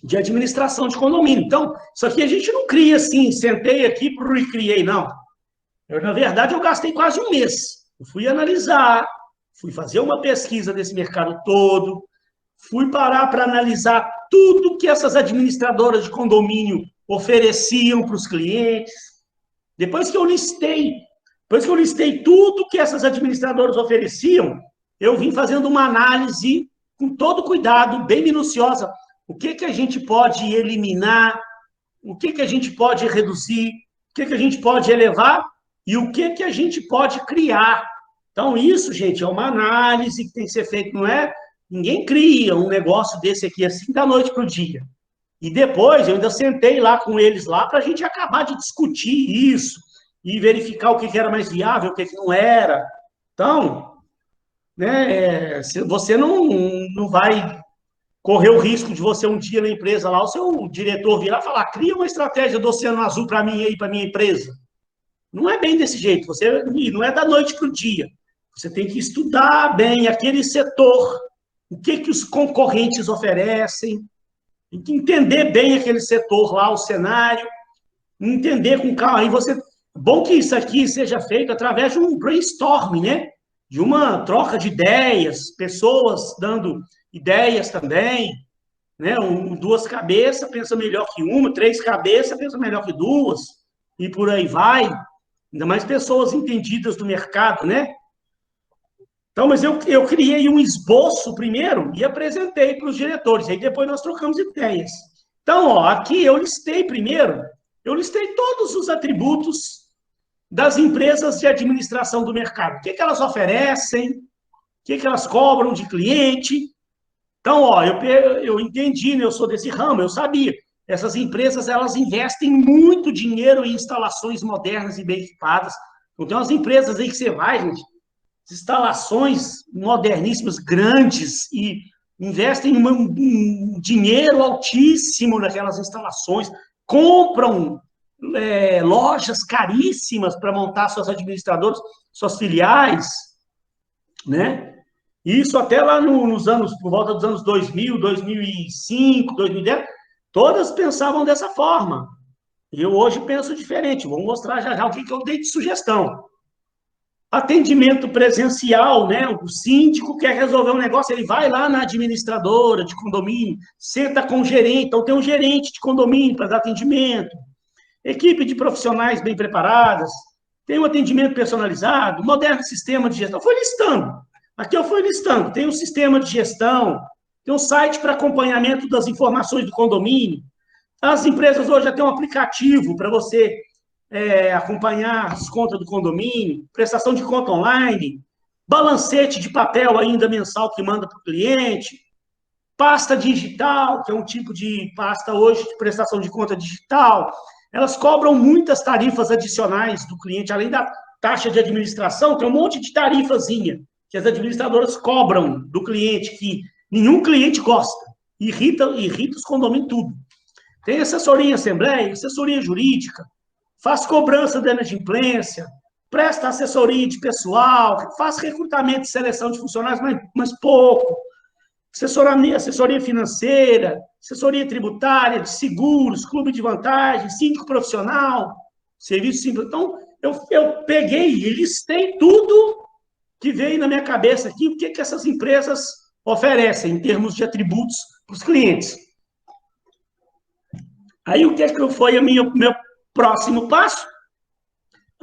de administração de condomínio. Então, isso aqui a gente não cria assim, sentei aqui e criei, não. Na verdade, eu gastei quase um mês. Eu fui analisar, fui fazer uma pesquisa desse mercado todo, fui parar para analisar tudo que essas administradoras de condomínio ofereciam para os clientes. Depois que eu listei tudo que essas administradoras ofereciam, eu vim fazendo uma análise com todo cuidado, bem minuciosa. O que a gente pode eliminar, o que a gente pode reduzir, o que a gente pode elevar e o que a gente pode criar. Então, isso, gente, é uma análise que tem que ser feita, não é? Ninguém cria um negócio desse aqui assim da noite para o dia. E depois eu ainda sentei lá com eles lá para a gente acabar de discutir isso e verificar o que era mais viável, o que não era. Então, né, você não vai correr o risco de você um dia na empresa lá, o seu diretor virar e falar, cria uma estratégia do Oceano Azul para mim aí, para minha empresa. Não é bem desse jeito, você não é da noite para o dia. Você tem que estudar bem aquele setor, o que os concorrentes oferecem, tem que entender bem aquele setor lá, o cenário, entender com calma. Aí você. Bom que isso aqui seja feito através de um brainstorming, né? De uma troca de ideias, pessoas dando ideias também, né? Duas cabeças pensa melhor que uma, três cabeças pensa melhor que duas, e por aí vai. Ainda mais pessoas entendidas do mercado, né? Então, mas eu criei um esboço primeiro e apresentei para os diretores. Aí depois nós trocamos ideias. Então, ó, aqui eu listei primeiro, eu listei todos os atributos das empresas de administração do mercado. O que elas oferecem, o que elas cobram de cliente. Então, ó, eu entendi, né, eu sou desse ramo, eu sabia. Essas empresas, elas investem muito dinheiro em instalações modernas e bem equipadas. Então, tem umas empresas aí que você vai, gente, instalações moderníssimas, grandes, e investem um dinheiro altíssimo naquelas instalações, compram lojas caríssimas para montar suas administradoras, suas filiais, né? Isso até lá nos anos, por volta dos anos 2000, 2005, 2010, todas pensavam dessa forma. Eu hoje penso diferente. Vou mostrar já o que eu dei de sugestão. Atendimento presencial, né? O síndico quer resolver um negócio, ele vai lá na administradora de condomínio, senta com o gerente, então tem um gerente de condomínio para dar atendimento, equipe de profissionais bem preparadas, tem um atendimento personalizado, moderno sistema de gestão. Foi listando. Aqui eu fui listando. Tem um sistema de gestão, tem um site para acompanhamento das informações do condomínio. As empresas hoje já têm um aplicativo para você acompanhar as contas do condomínio, prestação de conta online, balancete de papel ainda mensal que manda para o cliente, pasta digital, que é um tipo de pasta hoje de prestação de conta digital. Elas cobram muitas tarifas adicionais do cliente, além da taxa de administração, tem um monte de tarifazinha que as administradoras cobram do cliente, que nenhum cliente gosta. Irrita os condomínios tudo. Tem assessoria em assembleia, assessoria jurídica, faz cobrança da inadimplência, presta assessoria de pessoal, faz recrutamento e seleção de funcionários, mas pouco. Assessoria financeira, assessoria tributária, de seguros, clube de vantagem, síndico profissional, serviço simples. Então, eu peguei e listei tudo que veio na minha cabeça aqui, o que essas empresas oferecem em termos de atributos para os clientes. Aí, o que foi o meu próximo passo?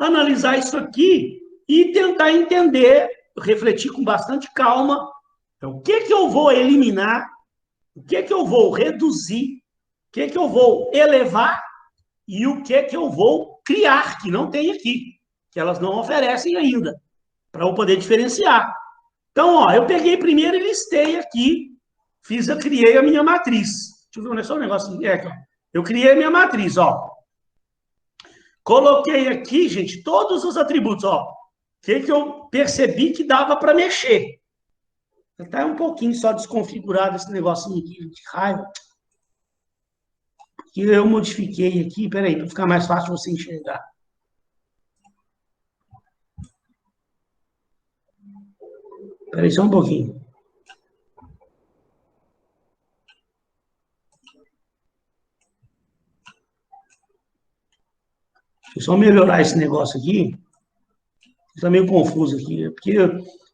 analisar isso aqui e tentar entender, refletir com bastante calma, o que eu vou eliminar, o que eu vou reduzir, o que eu vou elevar e o que eu vou criar, que não tem aqui, que elas não oferecem ainda, para eu poder diferenciar. Então, ó, eu peguei primeiro e listei aqui, criei a minha matriz. Deixa eu ver, é só um negócio. Eu criei a minha matriz, ó. Coloquei aqui, gente, todos os atributos, ó. O que eu percebi que dava para mexer. Está um pouquinho só desconfigurado esse negocinho aqui de raiva. Que eu modifiquei aqui, peraí, para ficar mais fácil você enxergar. Peraí, só um pouquinho. Deixa eu só melhorar esse negócio aqui. Está meio confuso aqui, porque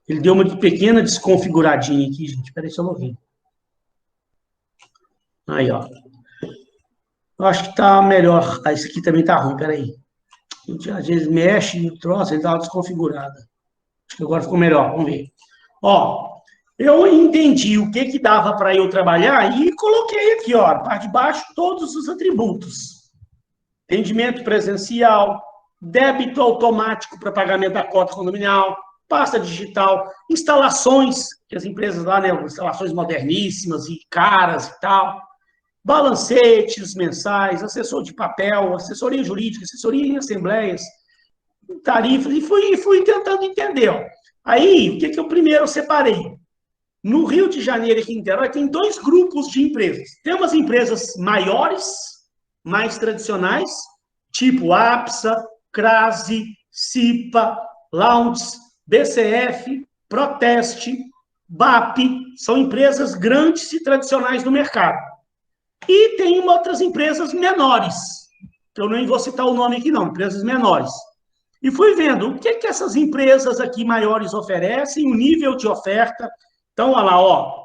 ele deu uma pequena desconfiguradinha aqui, gente. Peraí, só um pouquinho. Aí, ó. Eu acho que tá melhor. Ah, esse aqui também tá ruim, peraí. A gente às vezes mexe no troço, ele dá uma desconfigurada. Acho que agora ficou melhor, vamos ver. Ó, eu entendi o que dava para eu trabalhar e coloquei aqui, ó, na parte de baixo, todos os atributos. Atendimento presencial, débito automático para pagamento da cota condominial, pasta digital, instalações, que as empresas lá, né, instalações moderníssimas e caras e tal, balancetes mensais, assessor de papel, assessoria jurídica, assessoria em assembleias, tarifas, e fui tentando entender. Ó. Aí, o que eu primeiro separei? No Rio de Janeiro, aqui em Niterói, tem 2 grupos de empresas. Tem umas empresas maiores, mais tradicionais, tipo APSA, Crase, CIPA, Lounds, BCF, Proteste, BAP, são empresas grandes e tradicionais do mercado. E tem outras empresas menores, que eu nem vou citar o nome aqui não, empresas menores. E fui vendo o que essas empresas aqui maiores oferecem, o nível de oferta. Então, olha lá, ó,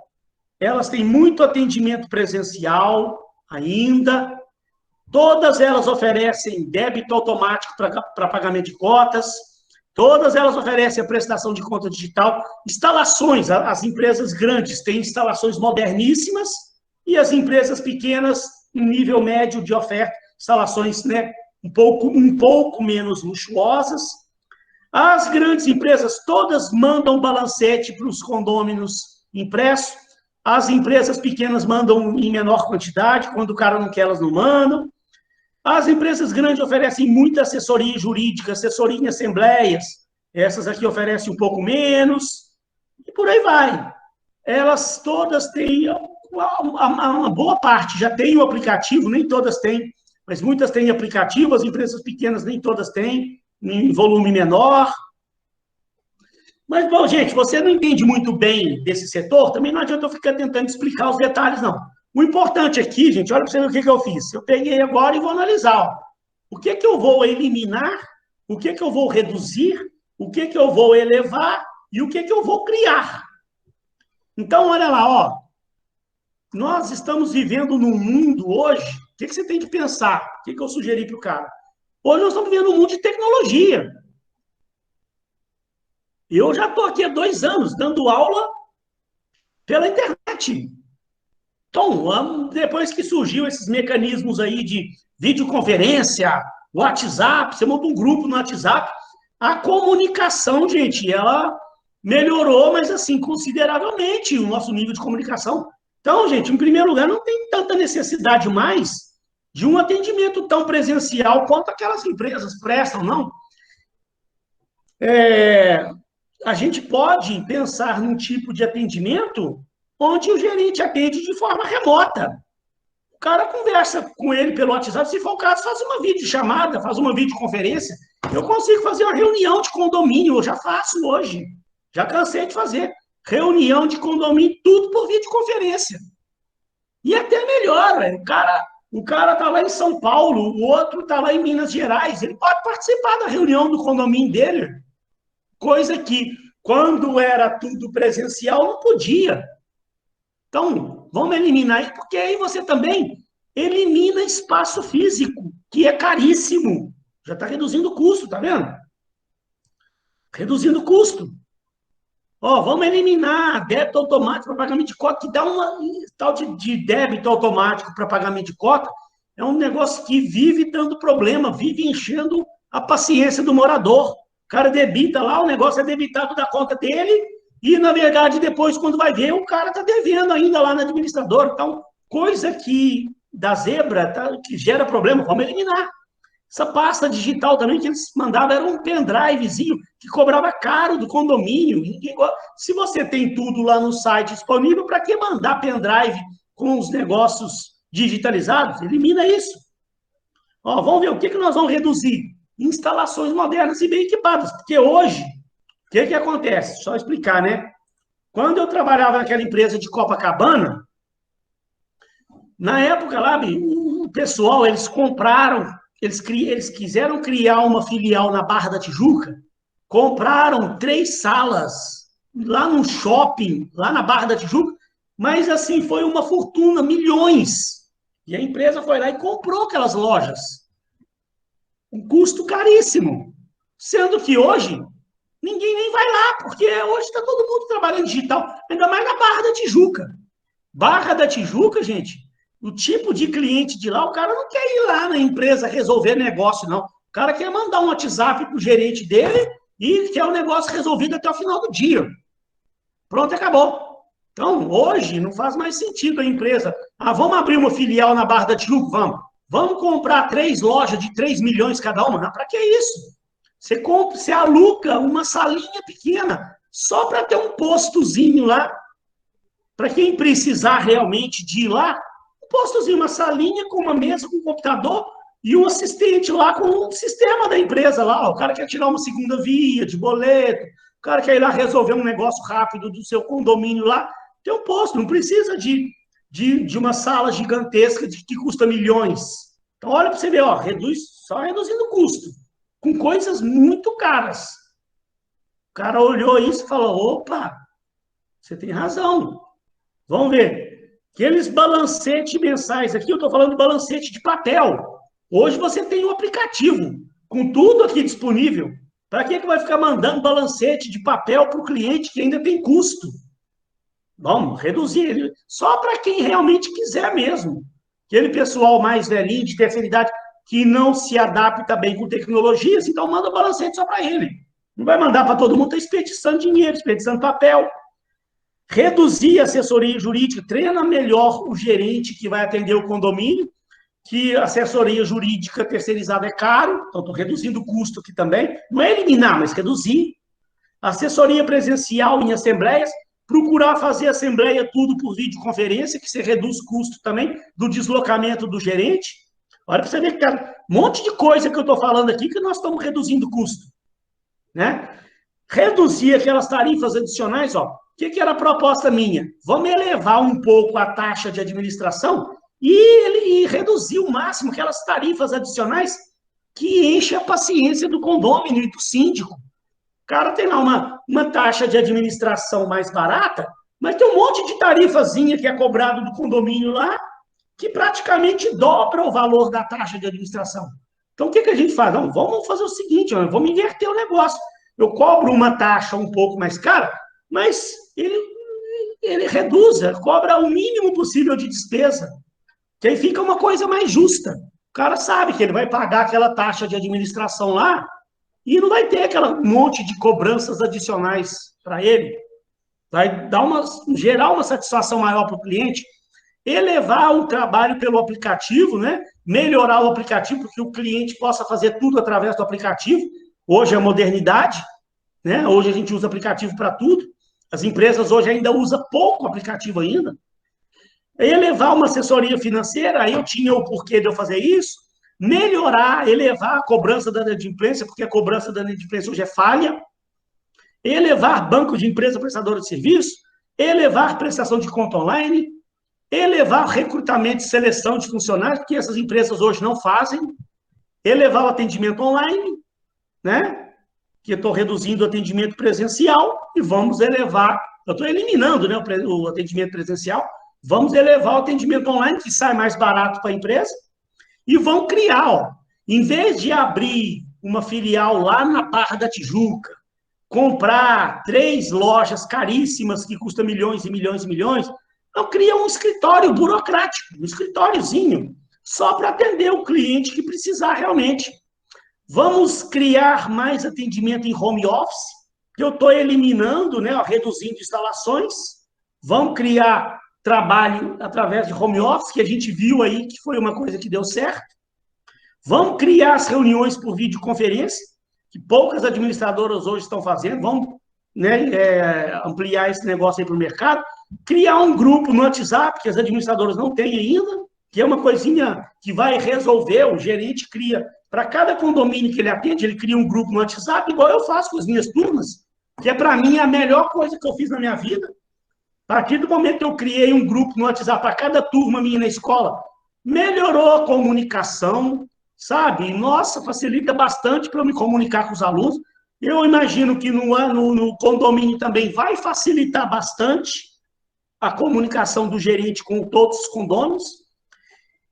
elas têm muito atendimento presencial ainda, todas elas oferecem débito automático para pagamento de cotas, todas elas oferecem a prestação de conta digital, instalações, as empresas grandes têm instalações moderníssimas e as empresas pequenas, em nível médio de oferta, instalações, né, um pouco menos luxuosas. As grandes empresas todas mandam balancete para os condôminos impresso, as empresas pequenas mandam em menor quantidade, quando o cara não quer, elas não mandam. As empresas grandes oferecem muita assessoria jurídica, assessoria em assembleias, essas aqui oferecem um pouco menos, e por aí vai. Elas todas têm, uma boa parte já tem o aplicativo, nem todas têm, mas muitas têm aplicativo, as empresas pequenas nem todas têm, em volume menor. Mas, bom, gente, você não entende muito bem desse setor, também não adianta eu ficar tentando explicar os detalhes, não. O importante aqui, gente, olha para você ver o que eu fiz. Eu peguei agora e vou analisar. Ó. O que eu vou eliminar, o que eu vou reduzir, o que eu vou elevar e o que eu vou criar. Então, olha lá, ó. Nós estamos vivendo num mundo hoje, o que você tem que pensar? O que eu sugeri para o cara? Hoje nós estamos vivendo um mundo de tecnologia. Eu já estou aqui há 2 anos dando aula pela internet. Então, depois que surgiu esses mecanismos aí de videoconferência, WhatsApp, você monta um grupo no WhatsApp, a comunicação, gente, ela melhorou, mas assim, consideravelmente o nosso nível de comunicação. Então, gente, em primeiro lugar, não tem tanta necessidade mais de um atendimento tão presencial quanto aquelas empresas prestam, não. A gente pode pensar num tipo de atendimento onde o gerente atende de forma remota. O cara conversa com ele pelo WhatsApp, se for o caso, faz uma videochamada, faz uma videoconferência. Eu consigo fazer uma reunião de condomínio, eu já faço hoje. Já cansei de fazer reunião de condomínio, tudo por videoconferência. E até melhor, velho. O cara está lá em São Paulo, o outro está lá em Minas Gerais, ele pode participar da reunião do condomínio dele. Coisa que, quando era tudo presencial, não podia. Então, vamos eliminar isso, porque aí você também elimina espaço físico, que é caríssimo. Já está reduzindo o custo, tá vendo? Reduzindo o custo. Ó, vamos eliminar débito automático para pagamento de cota, que dá uma tal de débito automático para pagamento de cota. É um negócio que vive dando problema, vive enchendo a paciência do morador. O cara debita lá, o negócio é debitado da conta dele, e, na verdade, depois, quando vai ver, o cara está devendo ainda lá na administradora. Então, coisa que da Zebra, tá, que gera problema, vamos eliminar. Essa pasta digital também que eles mandavam era um pendrivezinho que cobrava caro do condomínio. Se você tem tudo lá no site disponível, para que mandar pendrive com os negócios digitalizados? Elimina isso. Ó, vamos ver o que nós vamos reduzir. Instalações modernas e bem equipadas. Porque hoje, o que acontece? Só explicar, né? Quando eu trabalhava naquela empresa de Copacabana, na época lá, o pessoal, eles compraram, eles quiseram criar uma filial na Barra da Tijuca, compraram 3 salas lá no shopping, lá na Barra da Tijuca, mas assim, foi uma fortuna, milhões. E a empresa foi lá e comprou aquelas lojas. Um custo caríssimo. Sendo que hoje, ninguém nem vai lá, porque hoje está todo mundo trabalhando digital, ainda mais na Barra da Tijuca. Barra da Tijuca, gente, o tipo de cliente de lá, o cara não quer ir lá na empresa resolver negócio, não. O cara quer mandar um WhatsApp para o gerente dele e quer o negócio resolvido até o final do dia. Pronto, acabou. Então, hoje, não faz mais sentido a empresa. Ah, vamos abrir uma filial na Barra da Tijuca? Vamos. Vamos comprar 3 lojas de 3 milhões cada uma? Para que isso? Você aluga uma salinha pequena só para ter um postozinho lá. Para quem precisar realmente de ir lá, um postozinho, uma salinha com uma mesa, com um computador e um assistente lá com o sistema da empresa lá. O cara quer tirar uma segunda via de boleto, o cara quer ir lá resolver um negócio rápido do seu condomínio lá. Tem um posto, não precisa de uma sala gigantesca que custa milhões. Então, olha para você ver, ó, só reduzindo o custo, com coisas muito caras. O cara olhou isso e falou, opa, você tem razão. Vamos ver. Aqueles balancetes mensais aqui, eu estou falando de balancete de papel. Hoje você tem um aplicativo com tudo aqui disponível. Para que vai ficar mandando balancete de papel para o cliente que ainda tem custo? Vamos reduzir ele. Só para quem realmente quiser mesmo. Aquele pessoal mais velhinho, de terceira idade, que não se adapta bem com tecnologias, então manda balancete só para ele. Não vai mandar para todo mundo, está desperdiçando dinheiro, desperdiçando papel. Reduzir a assessoria jurídica, treina melhor o gerente que vai atender o condomínio, que a assessoria jurídica terceirizada é caro, então estou reduzindo o custo aqui também. Não é eliminar, mas reduzir. Assessoria presencial em assembleias, procurar fazer assembleia tudo por videoconferência, que você reduz o custo também do deslocamento do gerente. Olha para você ver, cara, um monte de coisa que eu estou falando aqui que nós estamos reduzindo o custo. Né? Reduzir aquelas tarifas adicionais, ó. O que era a proposta minha? Vamos elevar um pouco a taxa de administração e reduzir o máximo aquelas tarifas adicionais que enchem a paciência do condômino e do síndico. O cara tem lá uma taxa de administração mais barata, mas tem um monte de tarifazinha que é cobrado do condomínio lá, que praticamente dobra o valor da taxa de administração. Então, o que a gente faz? Não, vamos fazer o seguinte, vamos inverter o negócio. Eu cobro uma taxa um pouco mais cara, mas ele reduz, cobra o mínimo possível de despesa, que aí fica uma coisa mais justa. O cara sabe que ele vai pagar aquela taxa de administração lá e não vai ter aquele monte de cobranças adicionais para ele. Vai gerar uma satisfação maior para o cliente, elevar o trabalho pelo aplicativo, né? Melhorar o aplicativo, para que o cliente possa fazer tudo através do aplicativo. Hoje é a modernidade, né? Hoje a gente usa aplicativo para tudo. As empresas hoje ainda usam pouco aplicativo ainda. Elevar uma assessoria financeira, aí eu tinha o porquê de eu fazer isso. Melhorar, elevar a cobrança da inadimplência, porque a cobrança da inadimplência hoje é falha. Elevar banco de empresa prestadora de serviço. Elevar prestação de conta online. Elevar recrutamento e seleção de funcionários, que essas empresas hoje não fazem. Elevar o atendimento online, né? Que eu estou reduzindo o atendimento presencial e vamos elevar, eu estou eliminando, né, o atendimento presencial, vamos elevar o atendimento online, que sai mais barato para a empresa, e vão criar, ó, Em vez de abrir uma filial lá na Barra da Tijuca, comprar 3 lojas caríssimas que custam milhões e milhões e milhões, não cria um escritório burocrático, um escritóriozinho, só para atender o cliente que precisar realmente. Vamos criar mais atendimento em home office, que eu estou eliminando, né, reduzindo instalações. Vamos criar trabalho através de home office, que a gente viu aí que foi uma coisa que deu certo. Vamos criar as reuniões por videoconferência, que poucas administradoras hoje estão fazendo. Vamos, né, ampliar esse negócio aí para o mercado. Criar um grupo no WhatsApp, que as administradoras não têm ainda, que é uma coisinha que vai resolver. O gerente cria, para cada condomínio que ele atende, ele cria um grupo no WhatsApp, igual eu faço com as minhas turmas, que é, para mim, a melhor coisa que eu fiz na minha vida. A partir do momento que eu criei um grupo no WhatsApp para cada turma minha na escola, melhorou a comunicação, sabe? Nossa, facilita bastante para eu me comunicar com os alunos. Eu imagino que no condomínio também vai facilitar bastante a comunicação do gerente com todos os condôminos.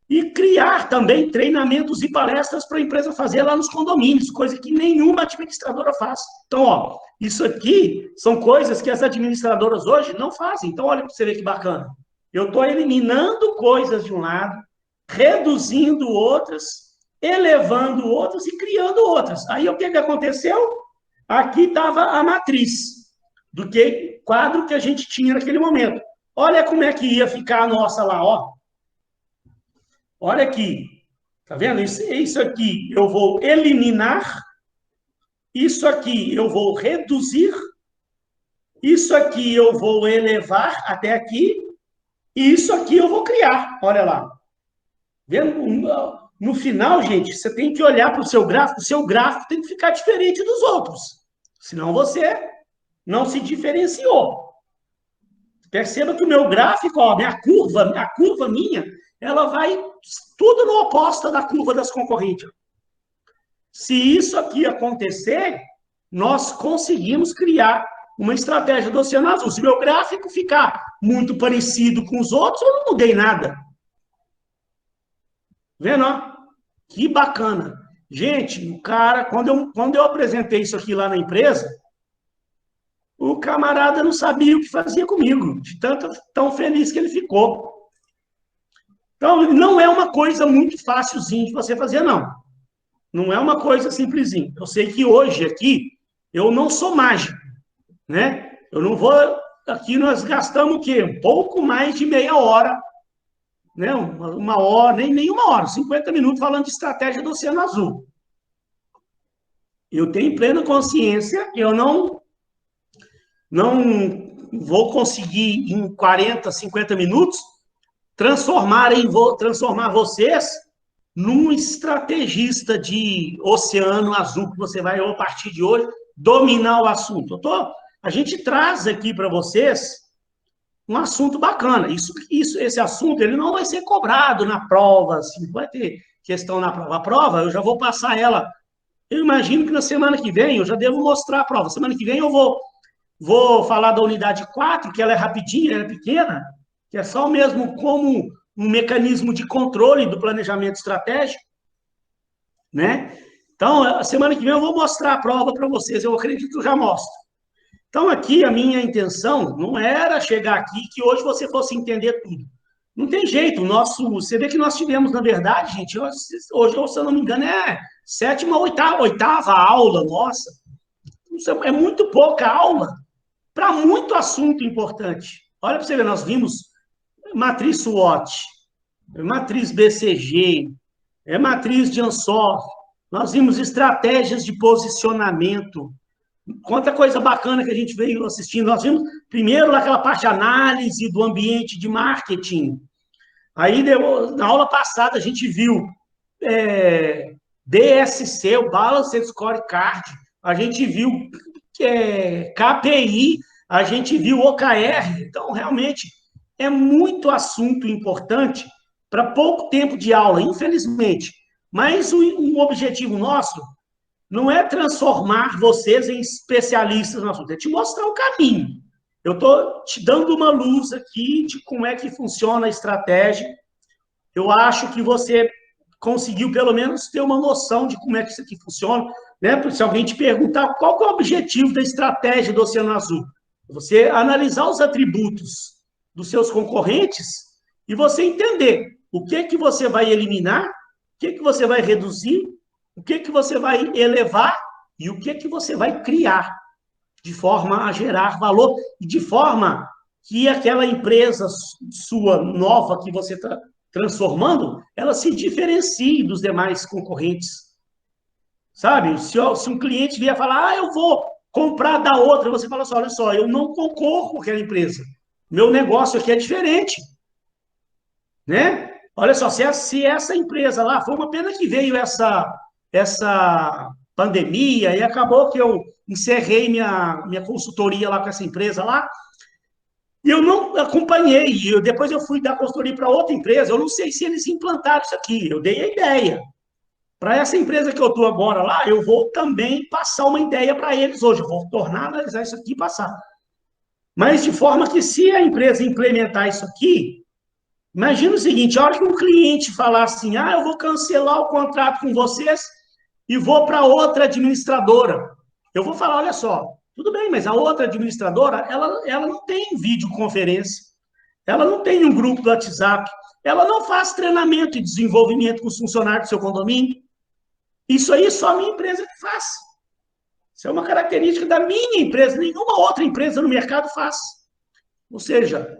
E criar também treinamentos e palestras para a empresa fazer lá nos condomínios, coisa que nenhuma administradora faz. Então, ó, isso aqui são coisas que as administradoras hoje não fazem. Então, olha para você ver que bacana. Eu estou eliminando coisas de um lado, reduzindo outras, elevando outras e criando outras. Aí, o que aconteceu? Aqui estava a matriz do quadro que a gente tinha naquele momento. Olha como é que ia ficar a nossa lá, ó. Olha aqui, tá vendo? Isso aqui eu vou eliminar, isso aqui eu vou reduzir, isso aqui eu vou elevar até aqui, e isso aqui eu vou criar. Olha lá. Vendo? No final, gente, você tem que olhar para o seu gráfico tem que ficar diferente dos outros, senão você não se diferenciou. Perceba que o meu gráfico, ó, a curva minha, ela vai tudo no oposto da curva das concorrentes. Se isso aqui acontecer, nós conseguimos criar uma estratégia do Oceano Azul. Se meu gráfico ficar muito parecido com os outros, eu não mudei nada. Vendo? Ó? Que bacana. Gente, o cara, quando eu apresentei isso aqui lá na empresa, o camarada não sabia o que fazia comigo, de tão feliz que ele ficou. Então, não é uma coisa muito fácilzinha de você fazer, não. Não é uma coisa simplesinha. Eu sei que hoje aqui, eu não sou mágico, né? Eu não vou... Aqui nós gastamos o quê? Um pouco mais de meia hora, né? Uma hora, nem uma hora, 50 minutos falando de estratégia do Oceano Azul. Eu tenho plena consciência que eu não vou conseguir em 40, 50 minutos transformar vocês num estrategista de Oceano Azul, que você vai, a partir de hoje, dominar o assunto. A gente traz aqui para vocês um assunto bacana. Esse assunto ele não vai ser cobrado na prova, assim, não vai ter questão na prova. A prova, eu já vou passar ela. Eu imagino que na semana que vem eu já devo mostrar a prova. Semana que vem eu vou falar da unidade 4, que ela é rapidinha, ela é pequena, que é só mesmo como um mecanismo de controle do planejamento estratégico, né? Então, a semana que vem eu vou mostrar a prova para vocês, eu acredito que eu já mostro. Então, aqui a minha intenção não era chegar aqui que hoje você fosse entender tudo. Não tem jeito, você vê que nós tivemos, na verdade, gente, hoje, se eu não me engano, é 7ª, 8ª aula, nossa. É muito pouca aula para muito assunto importante. Olha para você ver, nós vimos matriz SWOT, matriz BCG, matriz de Ansoff, nós vimos estratégias de posicionamento. Quanta coisa bacana que a gente veio assistindo. Nós vimos primeiro aquela parte de análise do ambiente de marketing. Aí, na aula passada, a gente viu BSC, o Balanced Scorecard, a gente viu KPI, a gente viu OKR. Então, realmente, é muito assunto importante para pouco tempo de aula, infelizmente. Mas um objetivo nosso não é transformar vocês em especialistas no assunto, é te mostrar o caminho. Eu estou te dando uma luz aqui de como é que funciona a estratégia. Eu acho que você conseguiu, pelo menos, ter uma noção de como é que isso aqui funciona, né? Se alguém te perguntar qual que é o objetivo da estratégia do Oceano Azul, você analisar os atributos dos seus concorrentes e você entender o que que você vai eliminar, o que que você vai reduzir, o que que você vai elevar e o que que você vai criar, de forma a gerar valor e de forma que aquela empresa sua nova que você está transformando, ela se diferencie dos demais concorrentes. Sabe? Se um cliente vier falar, eu vou comprar da outra, você fala assim, olha só, eu não concorro com aquela empresa. Meu negócio aqui é diferente. Né? Olha só, se essa empresa lá, foi uma pena que veio essa pandemia e acabou que eu encerrei minha consultoria lá com essa empresa lá, e eu não acompanhei, depois eu fui dar consultoria para outra empresa, eu não sei se eles implantaram isso aqui, eu dei a ideia. Para essa empresa que eu estou agora lá, eu vou também passar uma ideia para eles hoje, eu vou tornar a analisar isso aqui e passar. Mas de forma que se a empresa implementar isso aqui, imagina o seguinte, a hora que um cliente falar assim, eu vou cancelar o contrato com vocês e vou para outra administradora. Eu vou falar, olha só, tudo bem, mas a outra administradora, ela não tem videoconferência, ela não tem um grupo do WhatsApp, ela não faz treinamento e desenvolvimento com os funcionários do seu condomínio. Isso aí só a minha empresa que faz. Isso é uma característica da minha empresa, nenhuma outra empresa no mercado faz. Ou seja,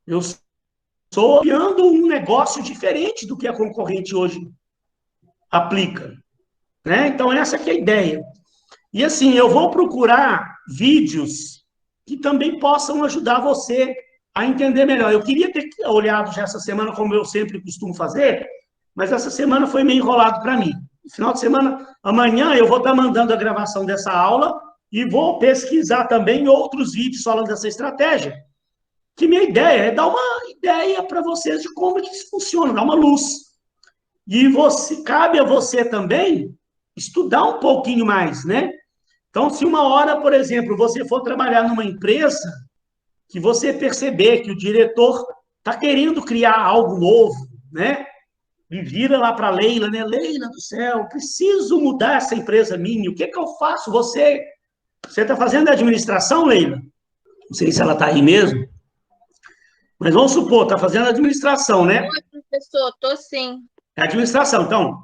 eu estou criando um negócio diferente do que a concorrente hoje aplica. Né? Então, essa que é a ideia. E assim, eu vou procurar vídeos que também possam ajudar você a entender melhor. Eu queria ter olhado já essa semana, como eu sempre costumo fazer, mas essa semana foi meio enrolado para mim. No final de semana, amanhã eu vou estar mandando a gravação dessa aula e vou pesquisar também outros vídeos falando dessa estratégia. Que minha ideia é dar uma ideia para vocês de como que isso funciona, dar uma luz. E cabe a você também estudar um pouquinho mais, né? Então, se uma hora, por exemplo, você for trabalhar numa empresa, que você perceber que o diretor está querendo criar algo novo, né? E vira lá para a Leila, né? Leila do céu, preciso mudar essa empresa minha, o que que eu faço? Você está fazendo administração, Leila? Não sei se ela está aí mesmo, mas vamos supor, está fazendo administração, né? Oi, professor, estou sim. É administração, então,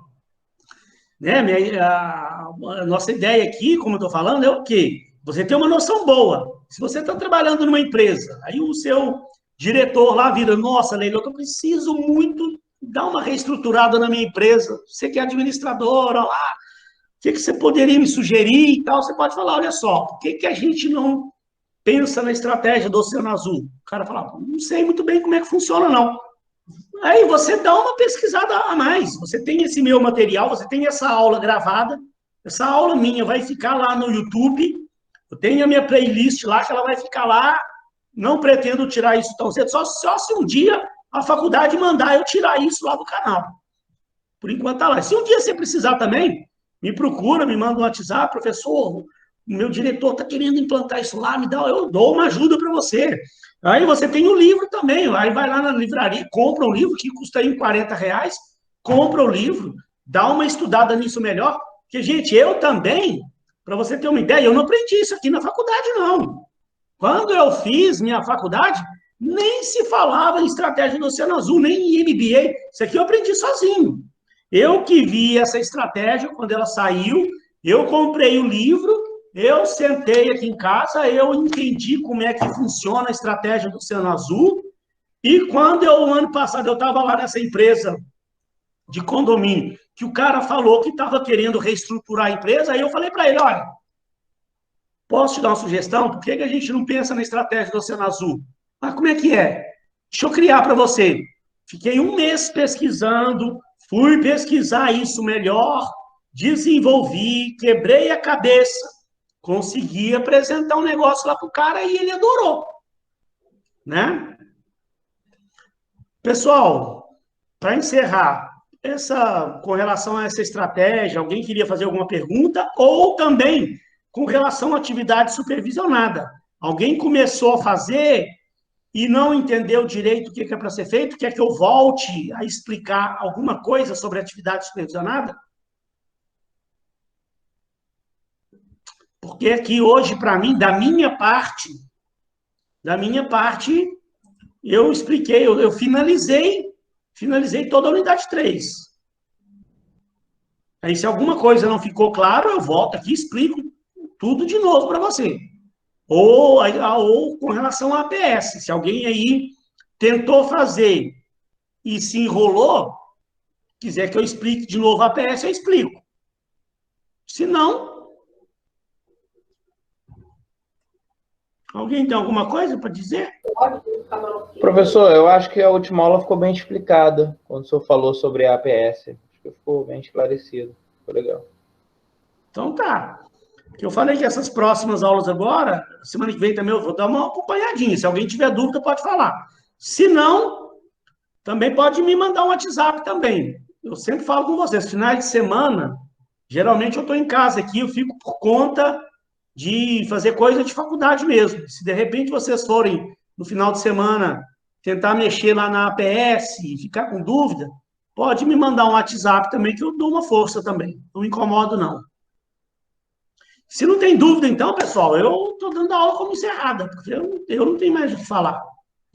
né? A nossa ideia aqui, como eu estou falando, é o quê? Você tem uma noção boa. Se você está trabalhando numa empresa, aí o seu diretor lá vira, nossa, Leila, eu preciso muito dar uma reestruturada na minha empresa. Você que é administradora, lá, o que você poderia me sugerir e tal? Você pode falar, olha só, por que a gente não pensa na estratégia do Oceano Azul? O cara fala, não sei muito bem como é que funciona, não. Aí você dá uma pesquisada a mais. Você tem esse meu material, você tem essa aula gravada. Essa aula minha vai ficar lá no YouTube. Eu tenho a minha playlist lá, que ela vai ficar lá. Não pretendo tirar isso tão cedo, só se um dia a faculdade mandar eu tirar isso lá do canal. Por enquanto tá lá. Se um dia você precisar também, me procura, me manda um WhatsApp, professor, o meu diretor está querendo implantar isso lá, eu dou uma ajuda para você. Aí você tem o livro também, aí vai lá na livraria, compra um livro que custa aí R$40, compra o livro, dá uma estudada nisso melhor, porque, gente, eu também, para você ter uma ideia, eu não aprendi isso aqui na faculdade, não. Quando eu fiz minha faculdade, nem se falava em estratégia do Oceano Azul, nem em MBA, isso aqui eu aprendi sozinho. Eu que vi essa estratégia quando ela saiu, eu comprei o livro, eu sentei aqui em casa, eu entendi como é que funciona a estratégia do Oceano Azul, e quando ano passado, eu estava lá nessa empresa de condomínio, que o cara falou que estava querendo reestruturar a empresa, aí eu falei para ele, olha, posso te dar uma sugestão? Por que a gente não pensa na estratégia do Oceano Azul? Ah, como é que é? Deixa eu criar para você. Fiquei um mês pesquisando, fui pesquisar isso melhor, desenvolvi, quebrei a cabeça, consegui apresentar um negócio lá para o cara e ele adorou. Né? Pessoal, para encerrar, com relação a essa estratégia, alguém queria fazer alguma pergunta? Ou também com relação à atividade supervisionada. Alguém começou a fazer e não entendeu direito o que é para ser feito, quer que eu volte a explicar alguma coisa sobre atividade supervisionada? Porque aqui hoje, para mim, da minha parte, eu expliquei, eu finalizei toda a unidade 3. Aí, se alguma coisa não ficou claro, eu volto aqui e explico tudo de novo para você. Ou com relação à APS. Se alguém aí tentou fazer e se enrolou, quiser que eu explique de novo a APS, eu explico. Se não, alguém tem alguma coisa para dizer? Professor, eu acho que a última aula ficou bem explicada, quando o senhor falou sobre a APS. Acho que ficou bem esclarecido. Ficou legal. Então tá. Eu falei que essas próximas aulas agora, semana que vem também eu vou dar uma acompanhadinha. Se alguém tiver dúvida, pode falar. Se não, também pode me mandar um WhatsApp também. Eu sempre falo com vocês, finais de semana, geralmente eu estou em casa aqui, eu fico por conta de fazer coisa de faculdade mesmo. Se de repente vocês forem no final de semana tentar mexer lá na APS e ficar com dúvida, pode me mandar um WhatsApp também, que eu dou uma força também. Não me incomodo, não. Se não tem dúvida, então, pessoal, eu estou dando a aula como encerrada, porque eu não tenho mais o que falar.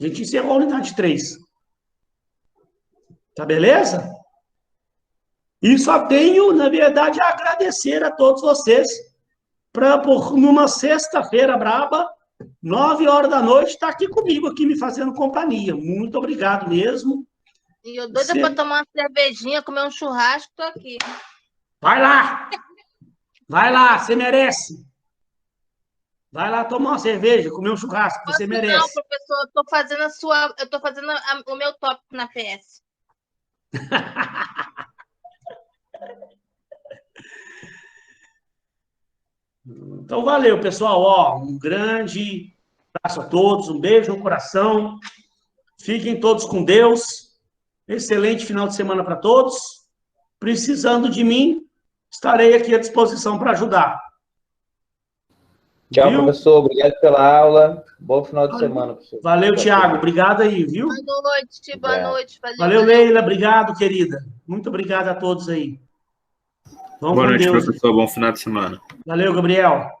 A gente encerrou a unidade 3. Tá beleza? E só tenho, na verdade, a agradecer a todos vocês por numa sexta-feira braba, 9 horas da noite, estar aqui comigo, aqui me fazendo companhia. Muito obrigado mesmo. E eu doida para tomar uma cervejinha, comer um churrasco, tô aqui. Vai lá! Vai lá, você merece. Vai lá tomar uma cerveja, comer um churrasco, você merece. Não, professor, eu tô fazendo o meu tópico na PS. Então, valeu, pessoal. Ó, um grande abraço a todos, um beijo no coração. Fiquem todos com Deus. Excelente final de semana para todos. Precisando de mim, estarei aqui à disposição para ajudar. Tchau, professor. Obrigado pela aula. Bom final de semana, professor. Valeu, Tiago. Obrigado aí, viu? Boa noite, boa noite. Valeu, Leila. Obrigado, querida. Muito obrigado a todos aí. Boa noite, professor. Bom final de semana. Valeu, Gabriel.